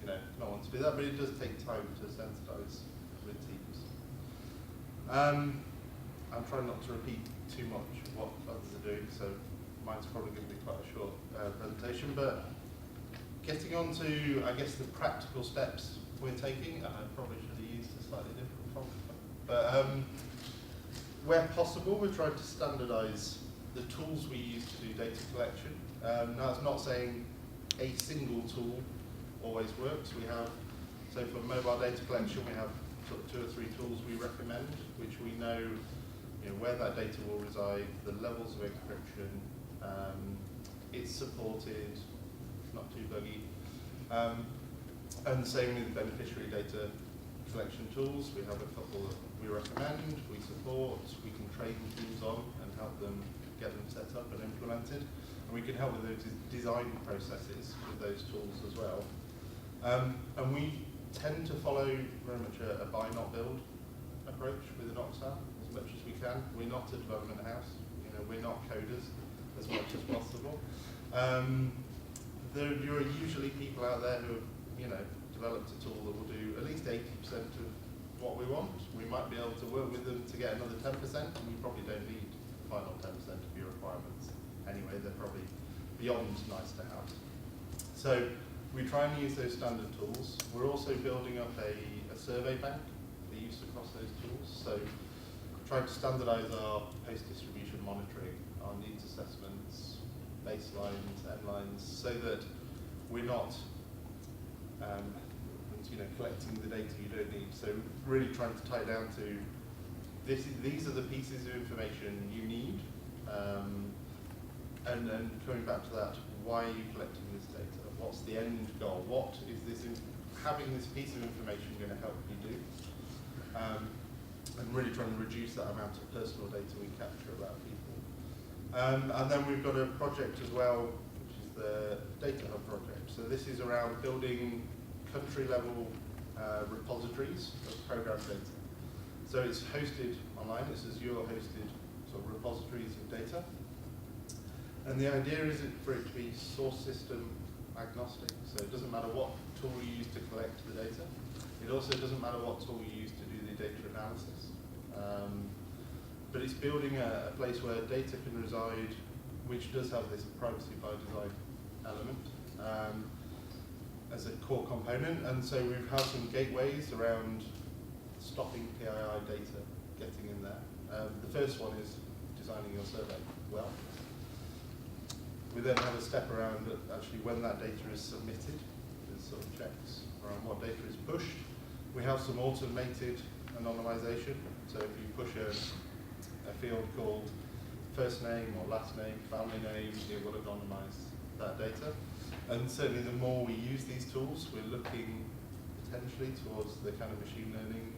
you know, not want to do that. But it does take time to sensitise with teams. I'm trying not to repeat too much what others are doing, so mine's probably going to be quite a short presentation. But getting on to, I guess, the practical steps we're taking, and I probably should have used a slightly different font, but where possible, we're trying to standardise the tools we use to do data collection. Now, it's not saying a single tool always works. We have, so for mobile data collection, we have sort of 2 or 3 tools we recommend, which we know, you know, where that data will reside, the levels of encryption, it's supported, not too buggy. And the same with beneficiary data collection tools. We have a couple that we recommend, we support, we can train teams on and help them get them set up and implemented. And we can help with those design processes with those tools as well. And we tend to follow very much a buy not build approach with an Oxfam as much as we can. We're not a development house, you know, we're not coders as much as possible. There are usually people out there who have, you know, developed a tool that will do at least 80% of what we want. We might be able to work with them to get another 10%, and we probably don't need the final 10% of your requirements. Anyway, they're probably beyond nice to have. So we try and use those standard tools. We're also building up a survey bank for use across those tools. So trying to standardise our post-distribution monitoring, our needs assessments, baselines, endlines, so that we're not you know, collecting the data you don't need. So really trying to tie down to these are the pieces of information you need, and coming back to that, why are you collecting this data? What's the end goal? What is this? Having this piece of information going to help you do? And really trying to reduce that amount of personal data we capture about people. And then we've got a project as well, which is the Data Hub project. So this is around building country-level repositories of program data. So it's hosted online, it's Azure-hosted sort of repositories of data. And the idea is for it to be source system agnostic, so it doesn't matter what tool you use to collect the data. It also doesn't matter what tool you use to do the data analysis. But it's building a place where data can reside, which does have this privacy by design element as a core component. And so we've had some gateways around stopping PII data getting in there. The first one is designing your survey. well. We then have a step around actually when that data is submitted. There's sort of checks around what data is pushed. We have some automated anonymization. So if you push a field called first name or last name, family name, it will anonymize that data. And certainly the more we use these tools, we're looking potentially towards the kind of machine learning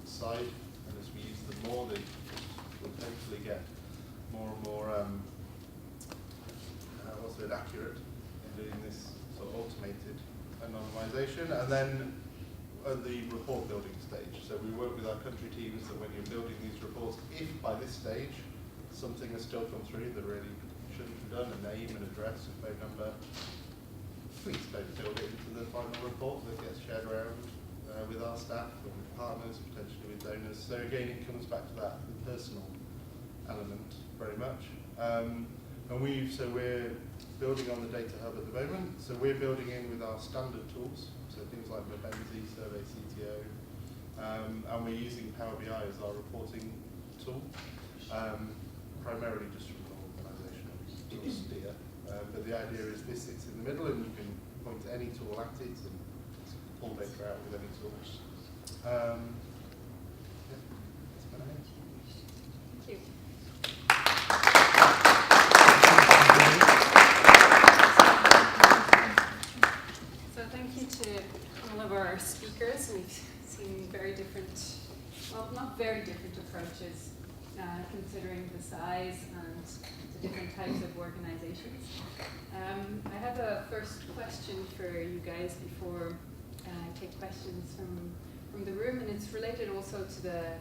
side. And as we use them more, they will hopefully get more and more accurate in doing this sort of automated anonymization. And then at the report building stage, so we work with our country teams that when you're building these reports, if by this stage something has still come through that really shouldn't have done, a name, an address, a phone number, please don't build it into the final report that gets shared around with our staff and with partners, potentially with donors. So again, it comes back to that personal element very much. And we're building on the data hub at the moment. So we're building in with our standard tools, so things like Maeve, Survey, CTO, and we're using Power BI as our reporting tool, primarily just from an organizational sort of steer. But the idea is this sits in the middle, and you can point to any tool at it and pull data out with any tool. Yeah, that's about it. Thank you. So thank you to all of our speakers. We've seen very different, well, not very different approaches, considering the size and the different types of organizations. I have a first question for you guys before I take questions from the room, and it's related also to the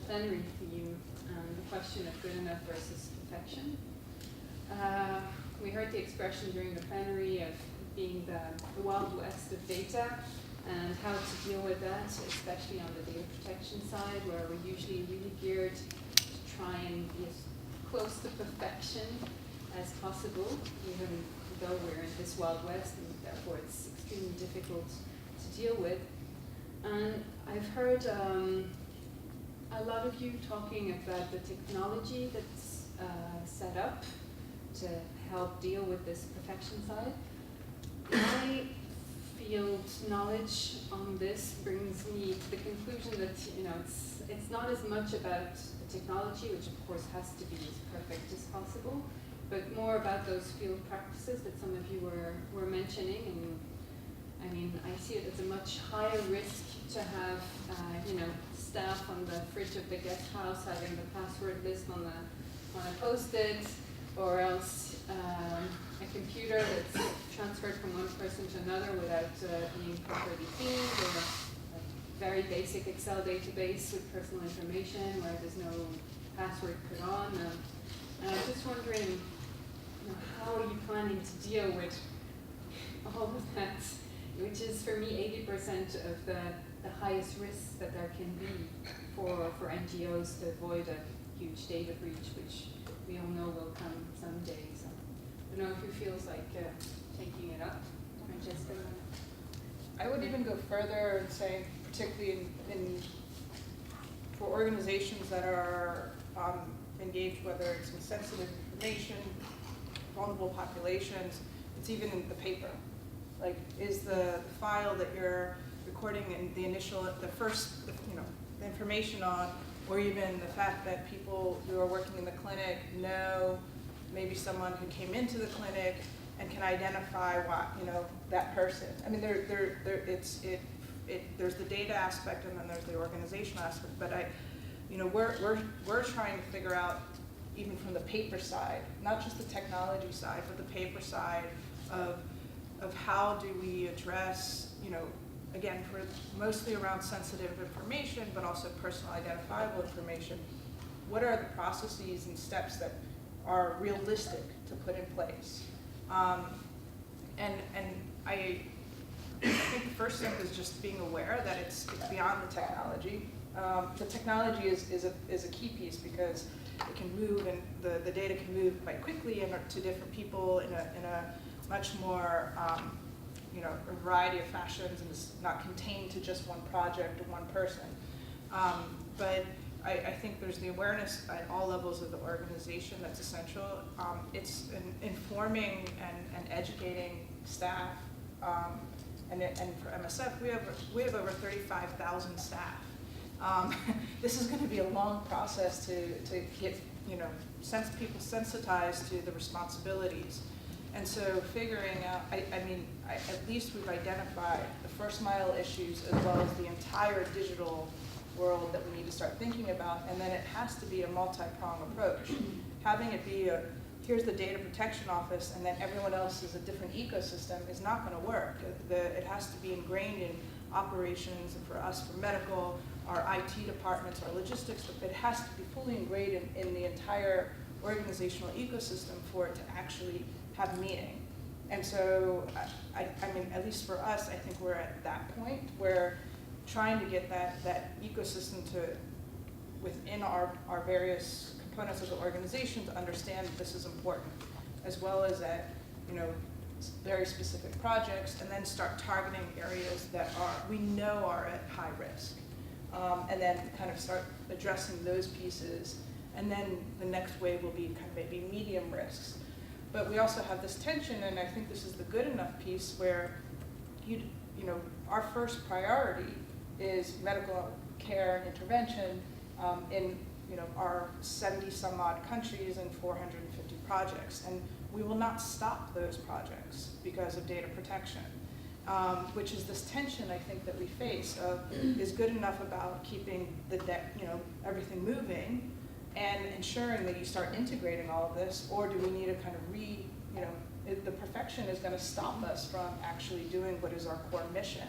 plenary theme and the question of good enough versus perfection. We heard the expression during the plenary of being the Wild West of data and how to deal with that, especially on the data protection side, where we're usually really geared to try and be as close to perfection as possible, even though we're in this Wild West, and therefore it's extremely difficult to deal with. And I've heard a lot of you talking about the technology that's set up to help deal with this perfection side. My field knowledge on this brings me to the conclusion that it's not as much about the technology, which of course has to be as perfect as possible, but more about those field practices that some of you were mentioning. And I mean, I see it as a much higher risk to have staff on the fridge of the guest house having the password list on a post-it, or else a computer that's transferred from one person to another without being properly cleaned, or a very basic Excel database with personal information where there's no password put on. And I'm just wondering, how are you planning to deal with all of that, which is for me 80% of the highest risks that there can be for NGOs to avoid a huge data breach, which we all know will come someday. So I don't know who feels like taking it up. Francesco? I would even go further and say, particularly for organizations that are engaged, whether it's in sensitive information, vulnerable populations, it's even in the paper. Like, is the file that you're recording in the information on, or even the fact that people who are working in the clinic know maybe someone who came into the clinic and can identify that person. I mean, there's the data aspect, and then there's the organizational aspect. But we're trying to figure out, even from the paper side, not just the technology side, but the paper side of how do we address, again, for mostly around sensitive information, but also personal identifiable information. What are the processes and steps that are realistic to put in place? And I think the first step is just being aware that it's beyond the technology. The technology is a key piece, because it can move, and the data can move quite quickly and to different people in a much more a variety of fashions, and it's not contained to just one project or one person. But I think there's the awareness at all levels of the organization that's essential. It's informing and educating staff. And for MSF, we have over 35,000 staff. This is going to be a long process to get people sensitized to the responsibilities. And so figuring out, at least we've identified the first mile issues as well as the entire digital world that we need to start thinking about, and then it has to be a multi-pronged approach. Having it be here's the data protection office and then everyone else is a different ecosystem is not going to work. It has to be ingrained in operations, and for us, for medical, our IT departments, our logistics, it has to be fully ingrained in the entire organizational ecosystem for it to actually have meaning. And so, at least for us, I think we're at that point where trying to get that ecosystem within our various components of the organization to understand that this is important, as well as at very specific projects, and then start targeting areas that we know are at high risk, and then kind of start addressing those pieces, and then the next wave will be kind of maybe medium risks. But we also have this tension, and I think this is the good enough piece where our first priority is medical care and intervention in our 70 some odd countries and 450 projects, and we will not stop those projects because of data protection, which is this tension I think that we face of is good enough about keeping everything moving and ensuring that you start integrating all of this, or do we need to kind of the perfection is going to stop us from actually doing what is our core mission.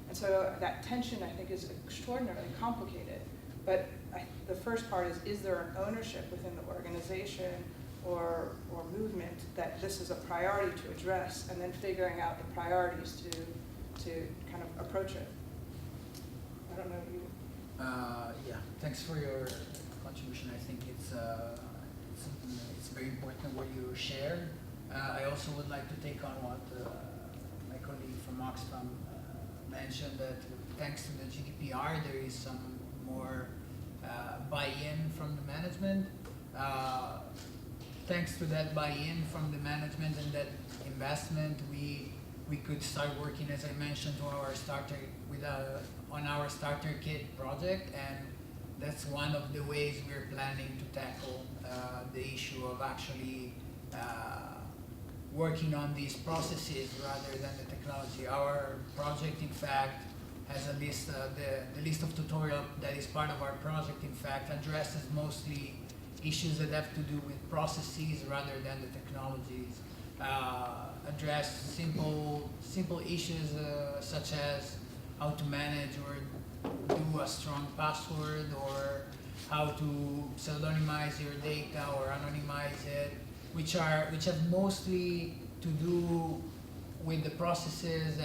And so that tension, I think, is extraordinarily complicated. But the first part is there an ownership within the organization or movement that this is a priority to address, and then figuring out the priorities to kind of approach it. I don't know if you... Yeah, thanks for your contribution. I think it's very important what you shared. I also would like to take on what my colleague from Oxfam mentioned, that thanks to the GDPR, there is some more buy-in from the management. Thanks to that buy-in from the management and that investment, we could start working, as I mentioned, to our starter on our starter kit project, and that's one of the ways we're planning to tackle the issue of actually working on these processes rather than the technology. Our project, in fact, has a list, the list of tutorial that is part of our project, in fact, addresses mostly issues that have to do with processes rather than the technologies. Address simple issues such as how to manage or do a strong password, or how to pseudonymize your data or anonymize it, which have mostly to do with the processes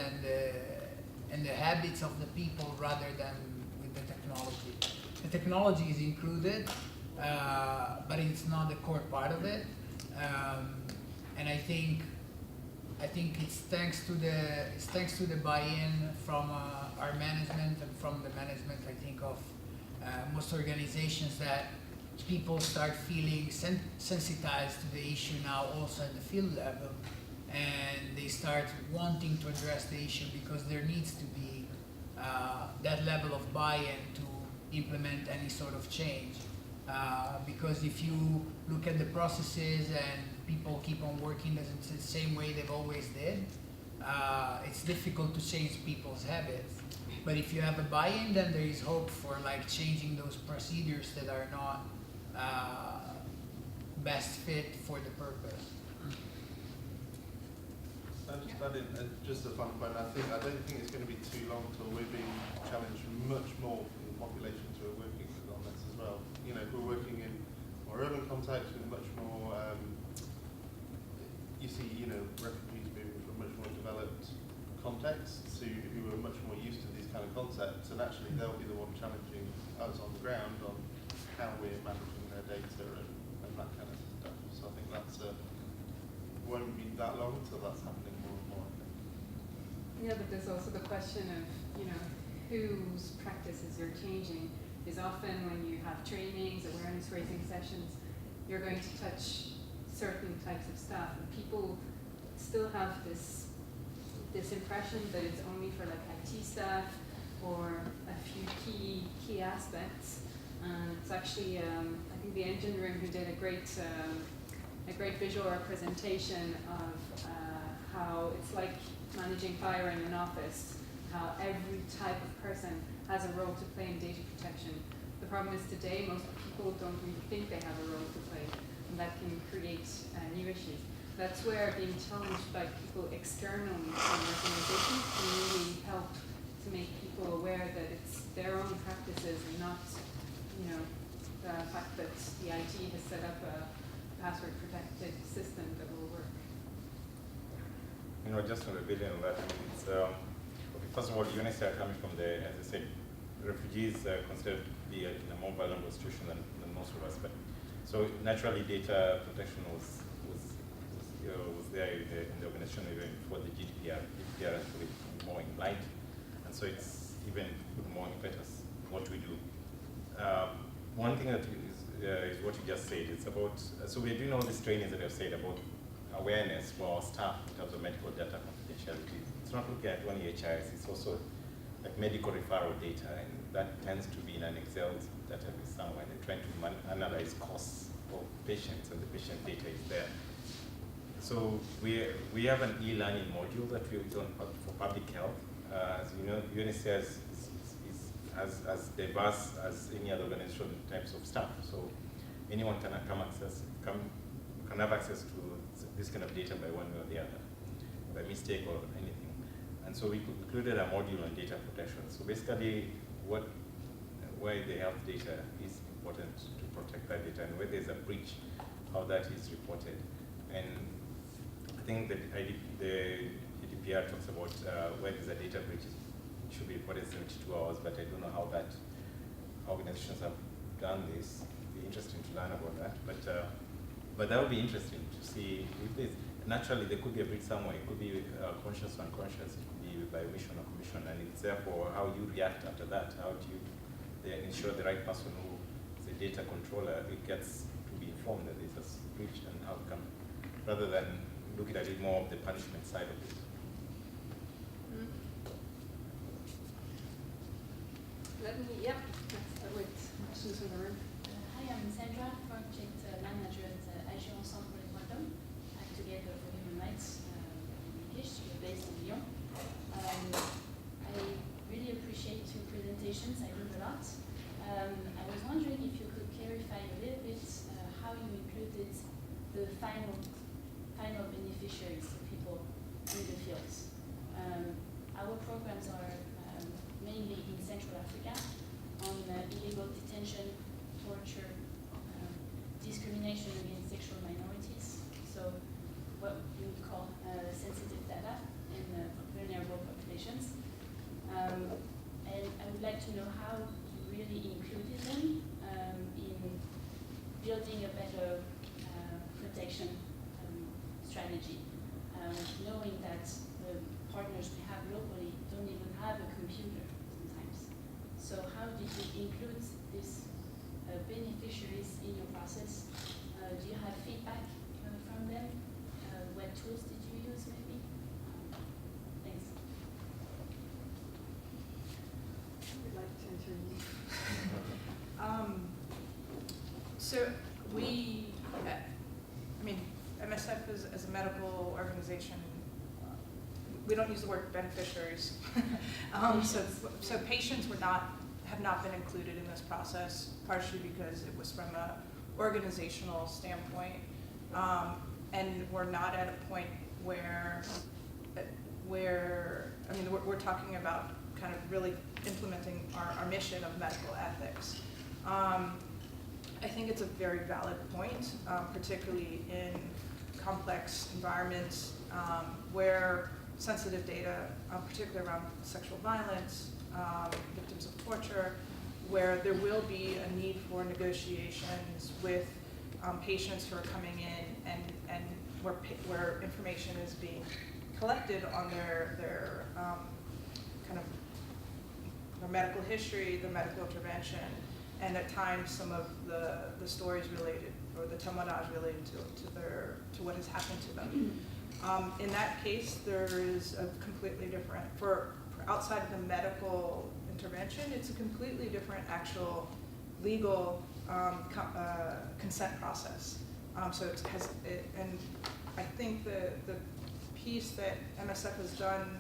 and the habits of the people rather than with the technology. The technology is included, but it's not the core part of it. And I think it's thanks to the buy-in from our management and from the management, I think, of most organizations, that people start feeling sensitized to the issue now also at the field level, and they start wanting to address the issue because there needs to be that level of buy-in to implement any sort of change. Because if you look at the processes and people keep on working the same way they've always did, it's difficult to change people's habits. But if you have a buy-in, then there is hope for changing those procedures that are not best fit for the purpose. Just a fun point. I don't think it's going to be too long till we're being challenged much more from the populations we're working with on this as well. If we're working in more urban contexts with much more, you see, refugees moving from much more developed contexts who are much more used to these kind of concepts, and actually they'll be the one challenging us on the ground on how we're managing their data and that kind of stuff. So I think that's won't be that long until that's happening more and more, I think. Yeah, but there's also the question of, whose practices are changing. is often when you have trainings, awareness raising sessions, you're going to touch certain types of staff, and people still have this impression that it's only for like IT staff or a few key aspects. And it's actually, I think the engine room who did a great visual representation of how it's like managing fire in an office, how every type of person has a role to play in data protection. The problem is today most people don't really think they have a role to play, and that can create new issues. That's where being challenged by people externally from organizations can really help to make people aware that it's their own practices and not, the fact that the IT has set up a password protected system that will work. Just on a building on that, it's, okay, first of all, UNHCR coming from the, as I said, refugees are considered to be in a more vulnerable situation than most of us. But so naturally, data protection was there in the organization even before the GDPR. GDPR has put it more in light, and so it's even put more impetus what we do. One thing that is what you just said. It's about so we're doing all these trainings that I've said about awareness for our staff in terms of medical data confidentiality. It's not looking at only HIS, it's also like medical referral data, and that tends to be in an Excel database somewhere. They're trying to analyze costs for patients, and the patient data is there. So we have an e-learning module that we've done for public health. As you know, UNHCR is as diverse as any other organization in types of staff. So anyone can have access to this kind of data by one way or the other, by mistake or anything. And so we included a module on data protection. So basically, why the health data is important to protect that data, and where there's a breach, how that is reported. And I think that the GDPR talks about where there's a data breach, it should be reported in 72 hours, but I don't know how that organizations have done this. It'd be interesting to learn about that. But that would be interesting to see if there's, naturally there could be a breach somewhere. It could be conscious or unconscious, it could be by omission or commission, and it's therefore how you react after that. How do you ensure the right person who is a data controller, it gets to be informed that there's a breach and how it can, rather than looking at it more of the punishment side of it. Questions in the room? Hi, I'm Sandra, project manager at Agir Ensemble pour les droits de l'homme, Act Together for Human Rights in English, based in Lyon. I really appreciate your presentations, I learned a lot. I was wondering if you could clarify a little bit how you included the final beneficiaries, the people in the fields. Our programs are mainly in Central Africa on illegal detention, torture, discrimination against sexual minorities, so what we would call sensitive data in vulnerable populations. And I would like to know how you really included them in building a better protection strategy, knowing that the partners we have locally don't even have a computer sometimes. So how did you include these beneficiaries in your process? Do you have feedback from them? What tools did you use maybe? Thanks. We'd like to interview. So we, MSF as a medical organization, we don't use the word beneficiaries. So patients have not been included in this process, partially because it was from an organizational standpoint, and we're not at a point where we're talking about kind of really implementing our mission of medical ethics. I think it's a very valid point, particularly in complex environments where sensitive data, particularly around sexual violence, victims of torture, where there will be a need for negotiations with patients who are coming in and where information is being collected on their kind of their medical history, their medical intervention, and at times some of the stories related, or the témoignage related to what has happened to them. In that case, there is a completely different, for outside of the medical intervention, it's a completely different actual legal consent process. So it has, and I think the piece that MSF has done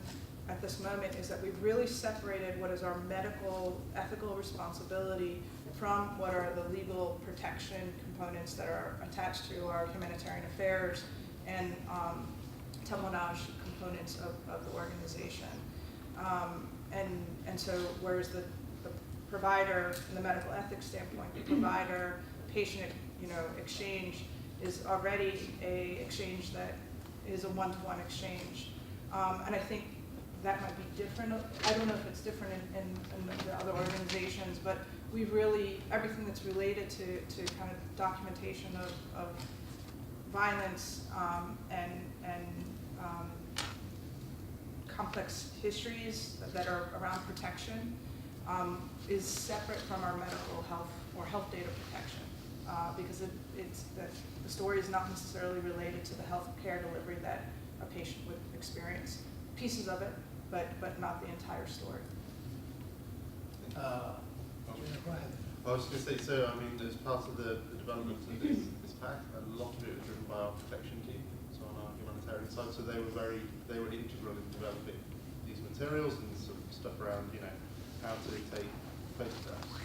at this moment is that we've really separated what is our medical ethical responsibility from what are the legal protection components that are attached to our humanitarian affairs and témoignage components of the organization. And so whereas the provider, from the medical ethics standpoint, the provider patient exchange is already a exchange that is a one-to-one exchange. And I think that might be different. I don't know if it's different in the other organizations, but we've really, everything that's related to kind of documentation of violence and complex histories that are around protection is separate from our medical health or health data protection because it's that the story is not necessarily related to the health care delivery that a patient would experience. Pieces of it, but not the entire story. Go ahead. I was going to say, so I mean, as part of the development of this pack, a lot of it was driven by our protection team, so on our humanitarian side. So they were integral in developing these materials and sort of stuff around, how to take photographs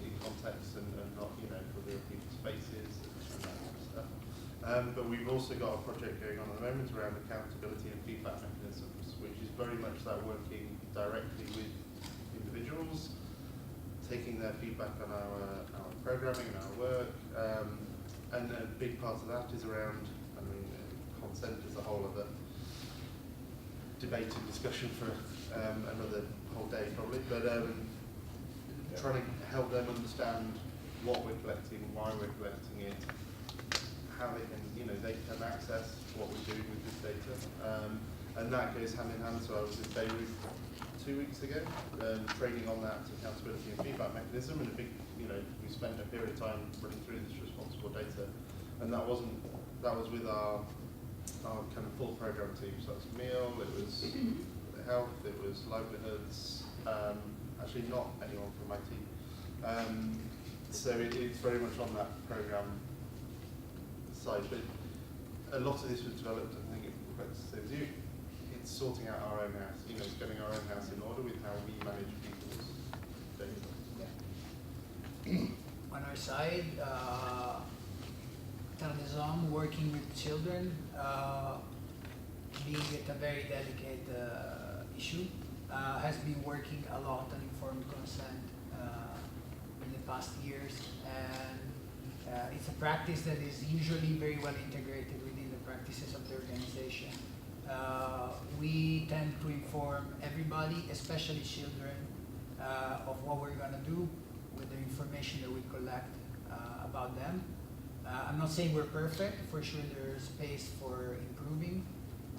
in context and not, for the people's faces and that kind of stuff. But we've also got a project going on at the moment around accountability and feedback mechanisms, which is very much that working directly with individuals, taking their feedback on our programming and our work, and a big part of that is around, consent is a whole other debate and discussion for another whole day probably, but trying to help them understand what we're collecting, why we're collecting it, how they can access what we're doing with this data, and that goes hand in hand. So I was in Beirut 2 weeks ago, training on that accountability and feedback mechanism, and a big, we spent a period of time running through this responsible data, and that was with our kind of full program team. So it was meal, it was health, it was livelihoods. Actually, not anyone from my team. So it's very much on that program side, but a lot of this was developed, I think it's correct to say, as you. It's sorting out our own house, it's getting our own house in order with how we manage people's data. Yeah. On our side, Terre, working with children, being a very delicate issue, has been working a lot on informed consent in the past years, and it's a practice that is usually very well integrated within the practices of the organization. We tend to inform everybody, especially children, of what we're going to do with the information that we collect about them. I'm not saying we're perfect, for sure there's space for improving,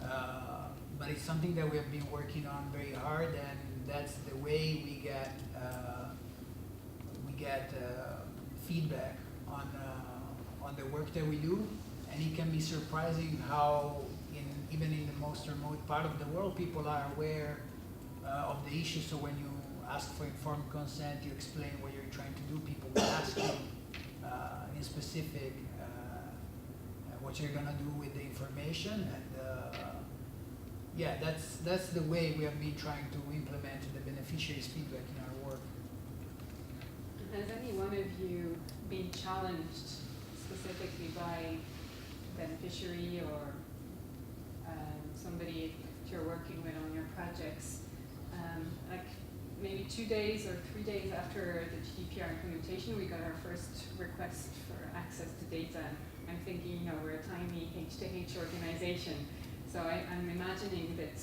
but it's something that we have been working on very hard, and that's the way we get feedback on the work that we do, and it can be surprising how even in the most remote part of the world, people are aware of the issue. So when you ask for informed consent, you explain what you're trying to do, people will ask you in specific what you're gonna do with the information, and yeah, that's the way we have been trying to implement the beneficiaries' feedback in our work. Has any one of you been challenged specifically by beneficiary or somebody that you're working with on your projects? Like maybe 2 days or 3 days after the GDPR implementation, we got our first request for access to data. I'm thinking, we're a tiny H2H organization, so I'm imagining that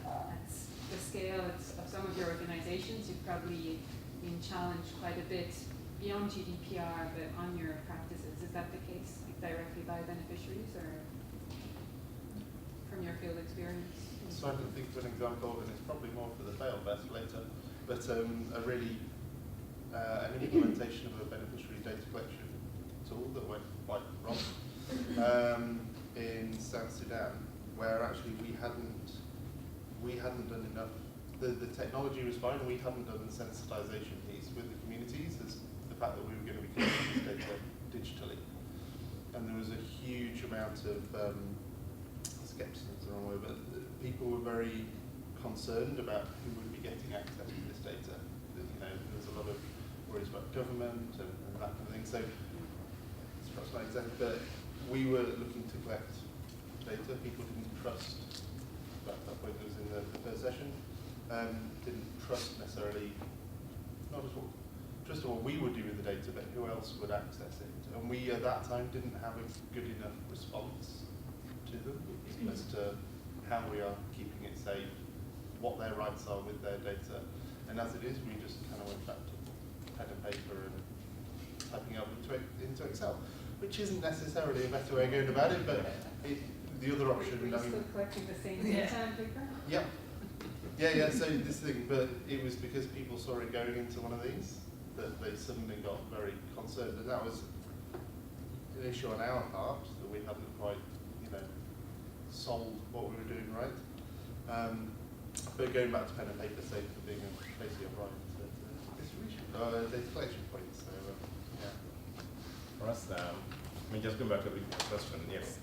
at the scale of some of your organizations, you've probably been challenged quite a bit beyond GDPR, but on your practices. Is that the case, like directly by beneficiaries, or from your field experience? So I can think of an example, and it's probably more for the fail best later, but a really an implementation of a beneficiary data collection tool that went quite wrong in South Sudan, where actually we hadn't done enough. The technology was fine, and we hadn't done the sensitization piece with the communities as the fact that we were going to be collecting this data digitally. And there was a huge amount of skepticism, is the wrong word, but people were very concerned about who would be getting access to this data. You know, there was a lot of worries about government and that kind of thing. So it's perhaps not exactly, but we were looking to collect data. People didn't trust. That point was in the first session. Didn't trust necessarily, not at all, trust what we would do with the data, but who else would access it. And we at that time didn't have a good enough response to them as to how we are keeping it safe, what their rights are with their data. And as it is, we just kind of went back to pen and paper and typing up into Excel, which isn't necessarily a better way of going about it, but the other option. Were you still collecting the same Yeah. data and paper? Yeah. Yeah, so this thing, but it was because people saw it going into one of these that they suddenly got very concerned, and that was an issue on our part, that we hadn't quite, sold what we were doing right. But going back to pen and paper safe for being basically a right distribution, data collection point, so yeah. For us, just going back to the question, yes.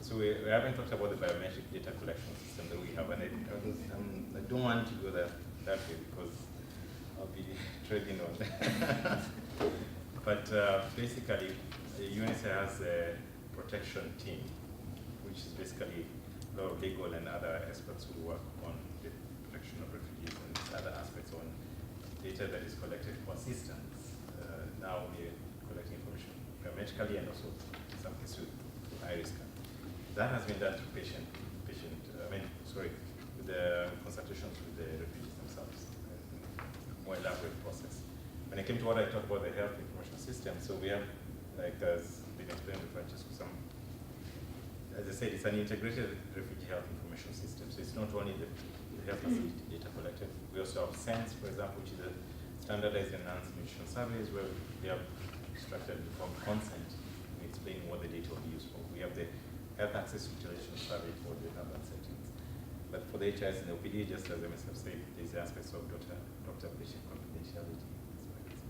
So we haven't talked about the biometric data collection system that we have, and I don't want to go that way because I'll be treading on that. But basically, UNHCR has a protection team, which is basically a lot of legal and other experts who work on the protection of refugees and other aspects on data that is collected for assistance. Now we're collecting information biometrically and also in some cases with iris scan. That has been done through with the consultations with the refugees themselves, more elaborate process. When it came to what I talked about, the health information system, so we have, like as been explained with Francesco, as I said, it's an integrated refugee health information system. So it's not only the health facility data collected, we also have SENSE, for example, which is a standardized enhanced nutrition surveys where we have structured informed consent and explaining what the data will be used for. We have the health access utilization survey for the urban settings. But for the HIS and the OPD, just as MSF said, there's aspects of doctor-patient confidentiality aspects.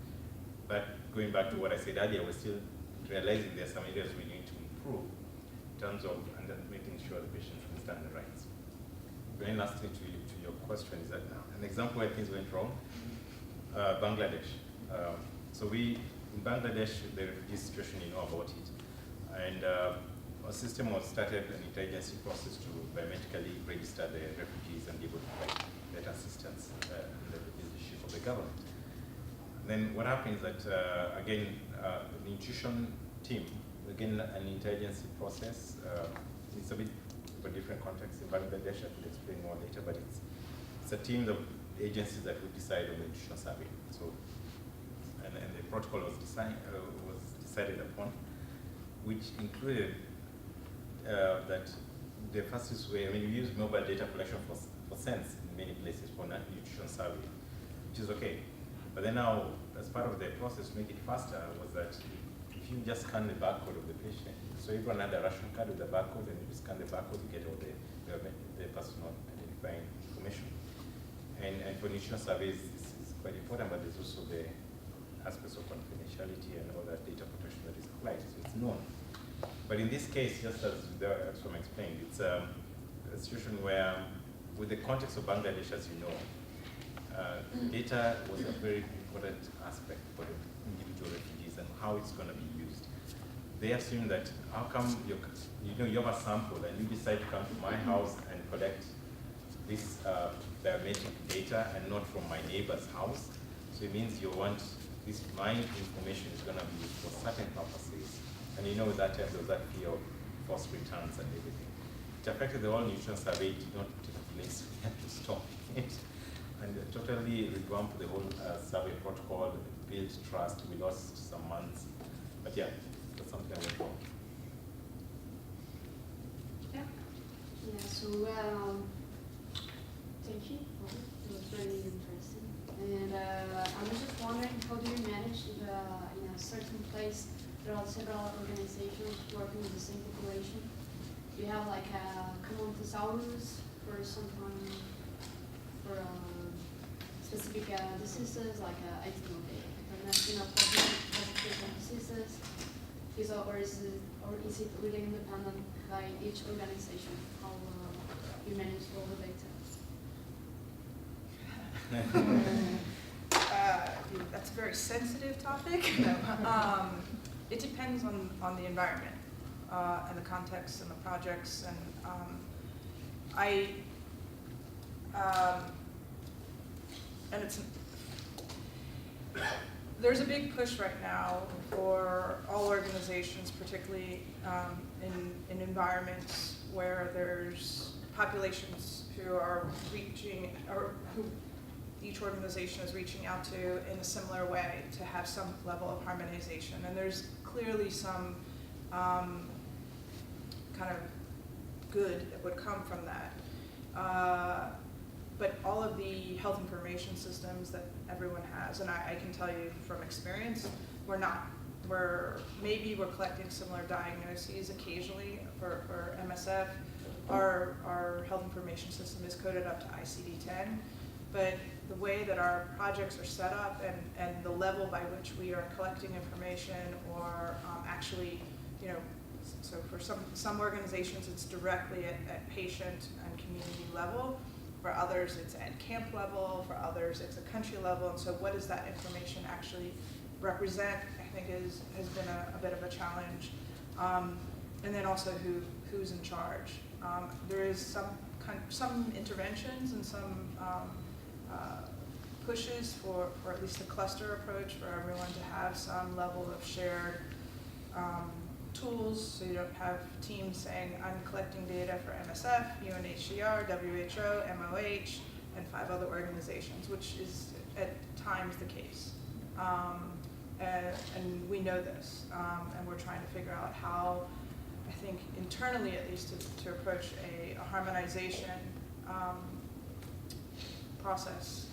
But going back to what I said earlier, we're still realizing there are some areas we need to improve in terms of making sure the patients understand the rights. Going lastly to your question is that an example where things went wrong, Bangladesh. So in Bangladesh, the refugee situation, you know about it. And our system was started an interagency process to biometrically register the refugees and be able to provide data assistance in the leadership of the government. And then what happens is that, again, the nutrition team, again, an interagency process, it's a bit of a different context in Bangladesh. I will explain more later, but it's a team of agencies that would decide on the nutrition survey. So, and the protocol was decided upon, which included that the fastest way, we use mobile data collection for SENSE in many places for nutrition survey, which is okay. But then now, as part of the process to make it faster, was that if you just scan the barcode of the patient, so everyone had a ration card with the barcode, and if you scan the barcode, you get all the personal identifying information. And for nutrition surveys, this is quite important, but there's also the aspects of confidentiality and all that data protection that is applied, so it's known. But in this case, just as Oxfam explained, it's a situation where, with the context of Bangladesh, as you know, data was a very important aspect for the individual refugees and how it's going to be used. They assume that how come you have a sample and you decide to come to my house and collect this biometric data and not from my neighbor's house. So it means you want my information is going to be used for certain purposes. And with that time, there was that fear of forced returns and everything. It affected the whole nutrition survey. It did not take place. We had to stop it. And totally revamped the whole survey protocol, built trust. We lost some months. But yeah, that's something I went wrong. Yeah, so thank you. It was very interesting. And I was just wondering, certain place, there are several organizations working with the same population. We have like a common thesaurus for specific diseases, like I don't know, the international publication diseases. Or is it really independent by each organization? How you manage all the data? That's a very sensitive topic. It depends on the environment and the context and the projects. And there's a big push right now for all organizations, particularly in environments where there's populations who are reaching, or who each organization is reaching out to in a similar way, to have some level of harmonization. And there's clearly some kind of good that would come from that. But all of the health information systems that everyone has, and I can tell you from experience, we're not. Maybe we're collecting similar diagnoses occasionally for MSF. Our health information system is coded up to ICD-10, but the way that our projects are set up and the level by which we are collecting information, or actually, so for some organizations it's directly at patient and community level. For others it's at camp level, for others it's a country level, and so what does that information actually represent, I think has been a bit of a challenge. And then also who's in charge. There is some interventions and some pushes for at least a cluster approach, for everyone to have some level of shared tools, so you don't have teams saying, I'm collecting data for MSF, UNHCR, WHO, MOH, and 5 other organizations, which is at times the case. And we know this, and we're trying to figure out how, I think internally at least, to approach a harmonization process.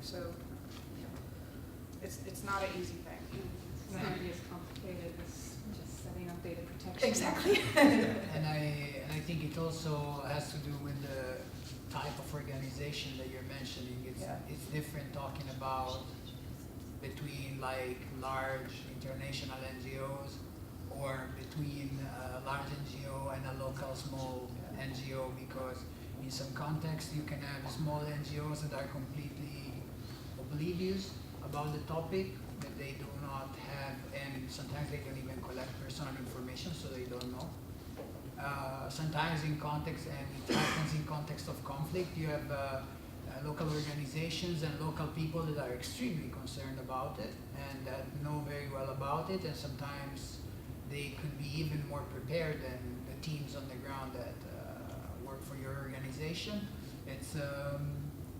So it's not an easy thing. It's not really as complicated as just setting up data protection. Exactly. And I think it also has to do with the type of organization that you're mentioning. It's different talking about between like large international NGOs, or between a large NGO and a local small NGO, because in some contexts you can have small NGOs that are completely oblivious about the topic, that they do not have, and sometimes they don't even collect personal information, so they don't know. Sometimes in context, and it happens in context of conflict, you have local organizations and local people that are extremely concerned about it and that know very well about it, and sometimes they could be even more prepared than the teams on the ground that work for your organization.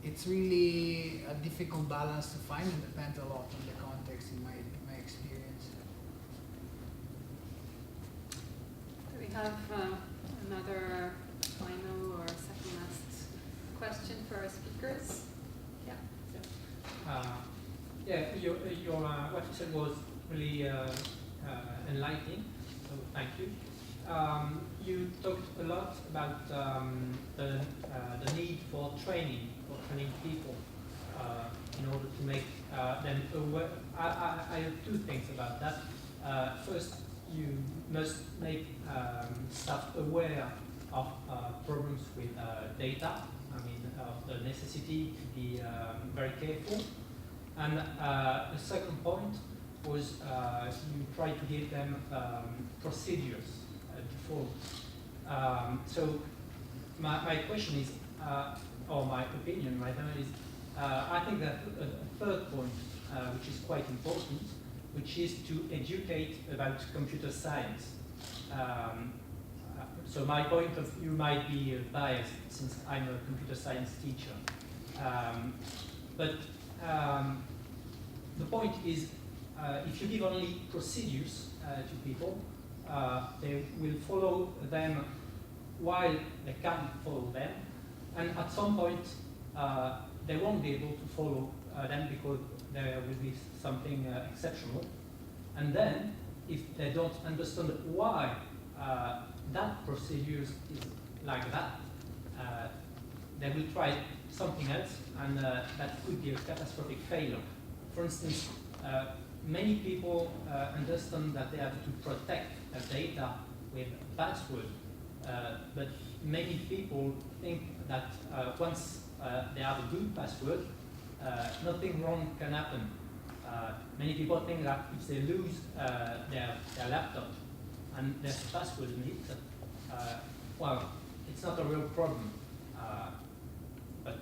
It's really a difficult balance to find, and depends a lot on the context in my experience. Do we have another final or second last question for our speakers? Yeah. Your what you said was really enlightening, so thank you. You talked a lot about the need for training people in order to make them aware. I have 2 things about that. First, you must make staff aware of problems with data. I mean, of the necessity to be very careful. And the second point was you try to give them procedures to follow. So my question is, or my opinion right now is, I think that a third point, which is quite important, which is to educate about computer science. So my point of view might be biased, since I'm a computer science teacher. But the point is, if you give only procedures to people, they will follow them while they can follow them, and at some point they won't be able to follow them because there will be something exceptional. And then, if they don't understand why that procedure is like that, they will try something else, and that could be a catastrophic failure. For instance, many people understand that they have to protect their data with password, but many people think that once they have a good password, nothing wrong can happen. Many people think that if they lose their laptop and their password in it, well, it's not a real problem. But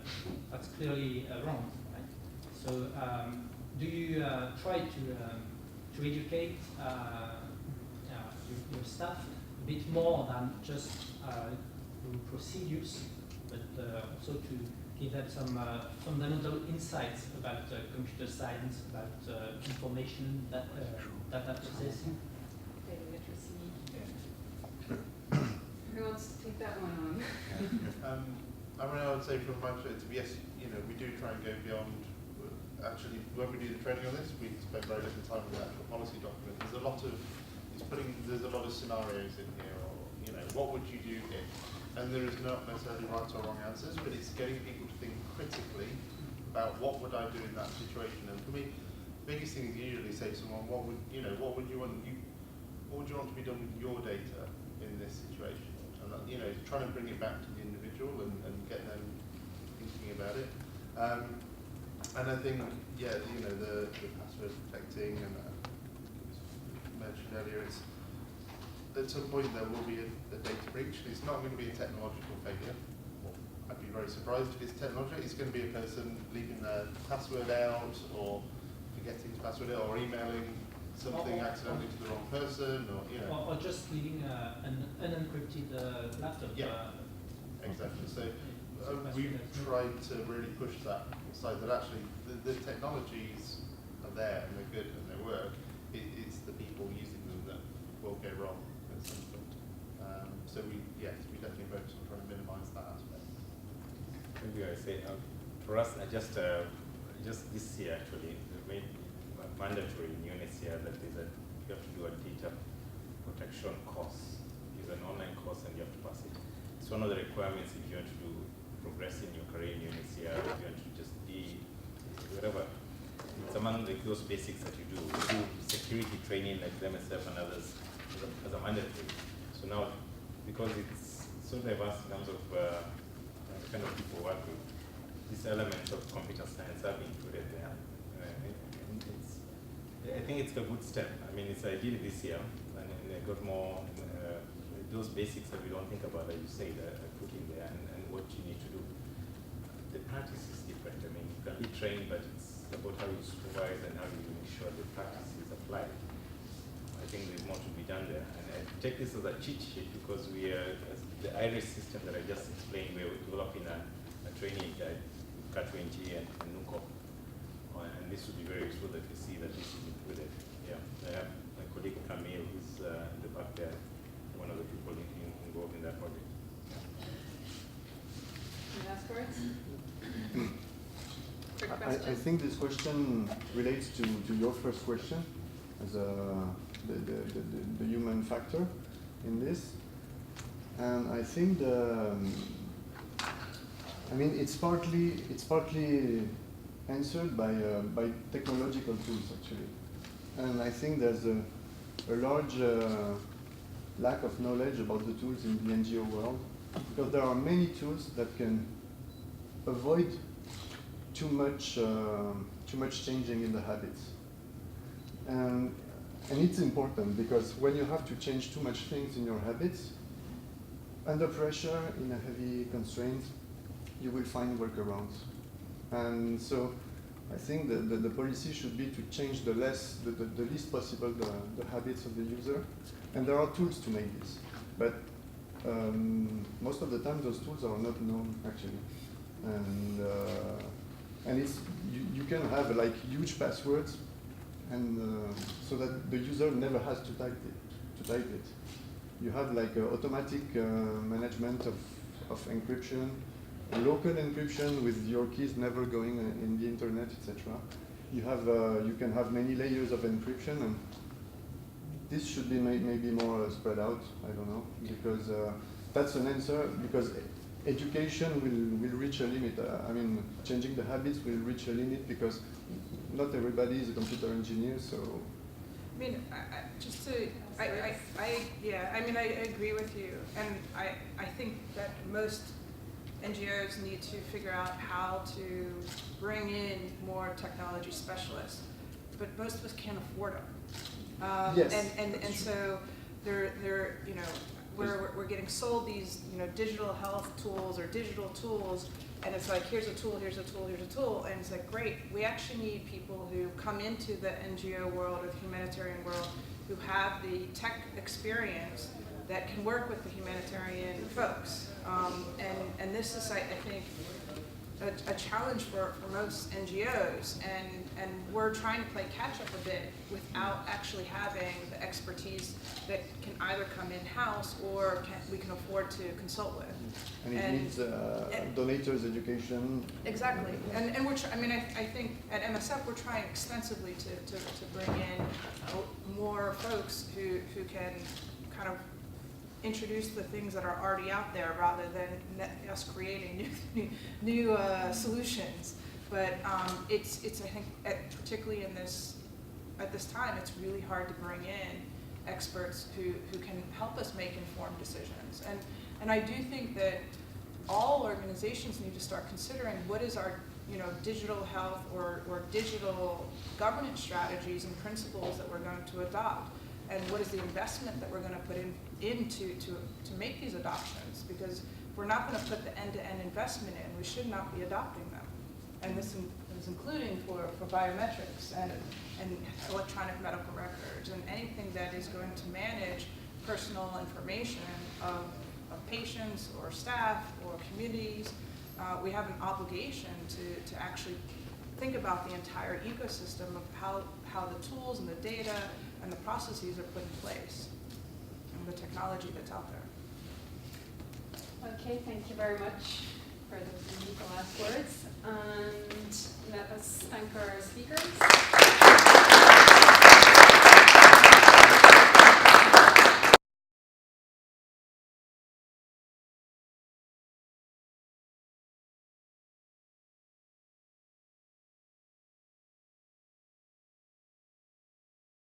that's clearly wrong, right? So, do you try to educate your staff a bit more than just procedures, but also to give them some fundamental insights about computer science, about information, data processing? Data literacy. Who wants to take that one on? I mean, I would say from my perspective, yes, we do try and go beyond. Actually, when we do the training on this, we spend very little time with the actual policy document. There's a lot of scenarios in here, or what would you do if? And there is not necessarily right or wrong answers, but it's getting people to think critically about what would I do in that situation. And for me, the biggest thing is usually say to someone, what would you want to be done with your data in this situation? And trying to bring it back to the individual and get them thinking about it. And I think, the password protecting, and mentioned earlier, it's at some point there will be a data breach. It's not going to be a technological failure. I'd be very surprised if it's technological. It's going to be a person leaving their password out, or forgetting to password it, or emailing something accidentally to the wrong person, or just leaving an unencrypted laptop. Yeah, exactly. So we've tried to really push that side that actually the technologies are there and they're good and they work. It's the people using them that will go wrong at some point. So we definitely focus on trying to minimise that aspect. Maybe I say for us, just this year actually, we made mandatory in UNHCR that is that you have to do a data protection course. It's an online course and you have to pass it. It's one of the requirements if you want to progress in your career in UNHCR, if you want to just be whatever. It's among those basics that you do. We do security training like MSF and others as a mandatory. So now, because it's so diverse in terms of the kind of people work with, this element of computer science have been included there. I think it's a good step. I mean, it's ideally this year, and I got more those basics that we don't think about, as you say, that I put in there, and what you need to do. The practice is different. I mean, you can be trained, but it's about how you supervise and how you make sure the practice is applied. I think there's more to be done there. And I take this as a cheat sheet because we are, the Irish system that I just explained, we're developing a training guide with CartONG and NUCO. And this would be very useful that you see that this is included. Yeah, I have my colleague Camille, who's in the back there, one of the people involved in that project. Any last words? Quick I question. think this question relates to your first question as the human factor in this, and I think it's partly answered by technological tools actually, and I think there's a large lack of knowledge about the tools in the NGO world, because there are many tools that can avoid too much changing in the habits, and it's important because when you have to change too much things in your habits, under pressure, in a heavy constraint, you will find workarounds. And so I think the policy should be to change the least possible the habits of the user. And there are tools to make this. But most of the time those tools are not known actually. And it's, you can have like huge passwords, and so that the user never has to type it. You have like automatic management of encryption, local encryption with your keys never going in the internet, etc. You have you can have many layers of encryption, and this should be maybe more spread out. I don't know, because that's an answer. Because education will reach a limit. I mean, changing the habits will reach a limit because not everybody is a computer engineer. So, I mean, I mean, I agree with you, and I think that most NGOs need to figure out how to bring in more technology specialists, but most of us can't afford them. Yes, And so they're you know, we're getting sold these, you know, digital health tools or digital tools, and it's like, here's a tool, here's a tool, here's a tool, and it's like, great, we actually need people who come into the NGO world or the humanitarian world who have the tech experience that can work with the humanitarian folks. And this is, I think, a challenge for most NGOs, and we're trying to play catch up a bit without actually having the expertise that can either come in-house or we can afford to consult with. and it needs donators education. Exactly, and we're I mean, I think at MSF we're trying extensively to bring in more folks who can kind of introduce the things that are already out there rather than us creating new solutions. But it's I think particularly at this time, it's really hard to bring in experts who can help us make informed decisions. And I do think that all organizations need to start considering what is our, you know, digital health or digital governance strategies and principles that we're going to adopt, and what is the investment that we're going to put into to make these adoptions. Because if we're not going to put the end-to-end investment in, we should not be adopting them. And this is including for biometrics and electronic medical records and anything that is going to manage personal information of patients or staff or communities. We have an obligation to actually think about the entire ecosystem of how the tools and the data and the processes are put in place and the technology that's out there. Okay, thank you very much for those unique last words. And let us thank our speakers.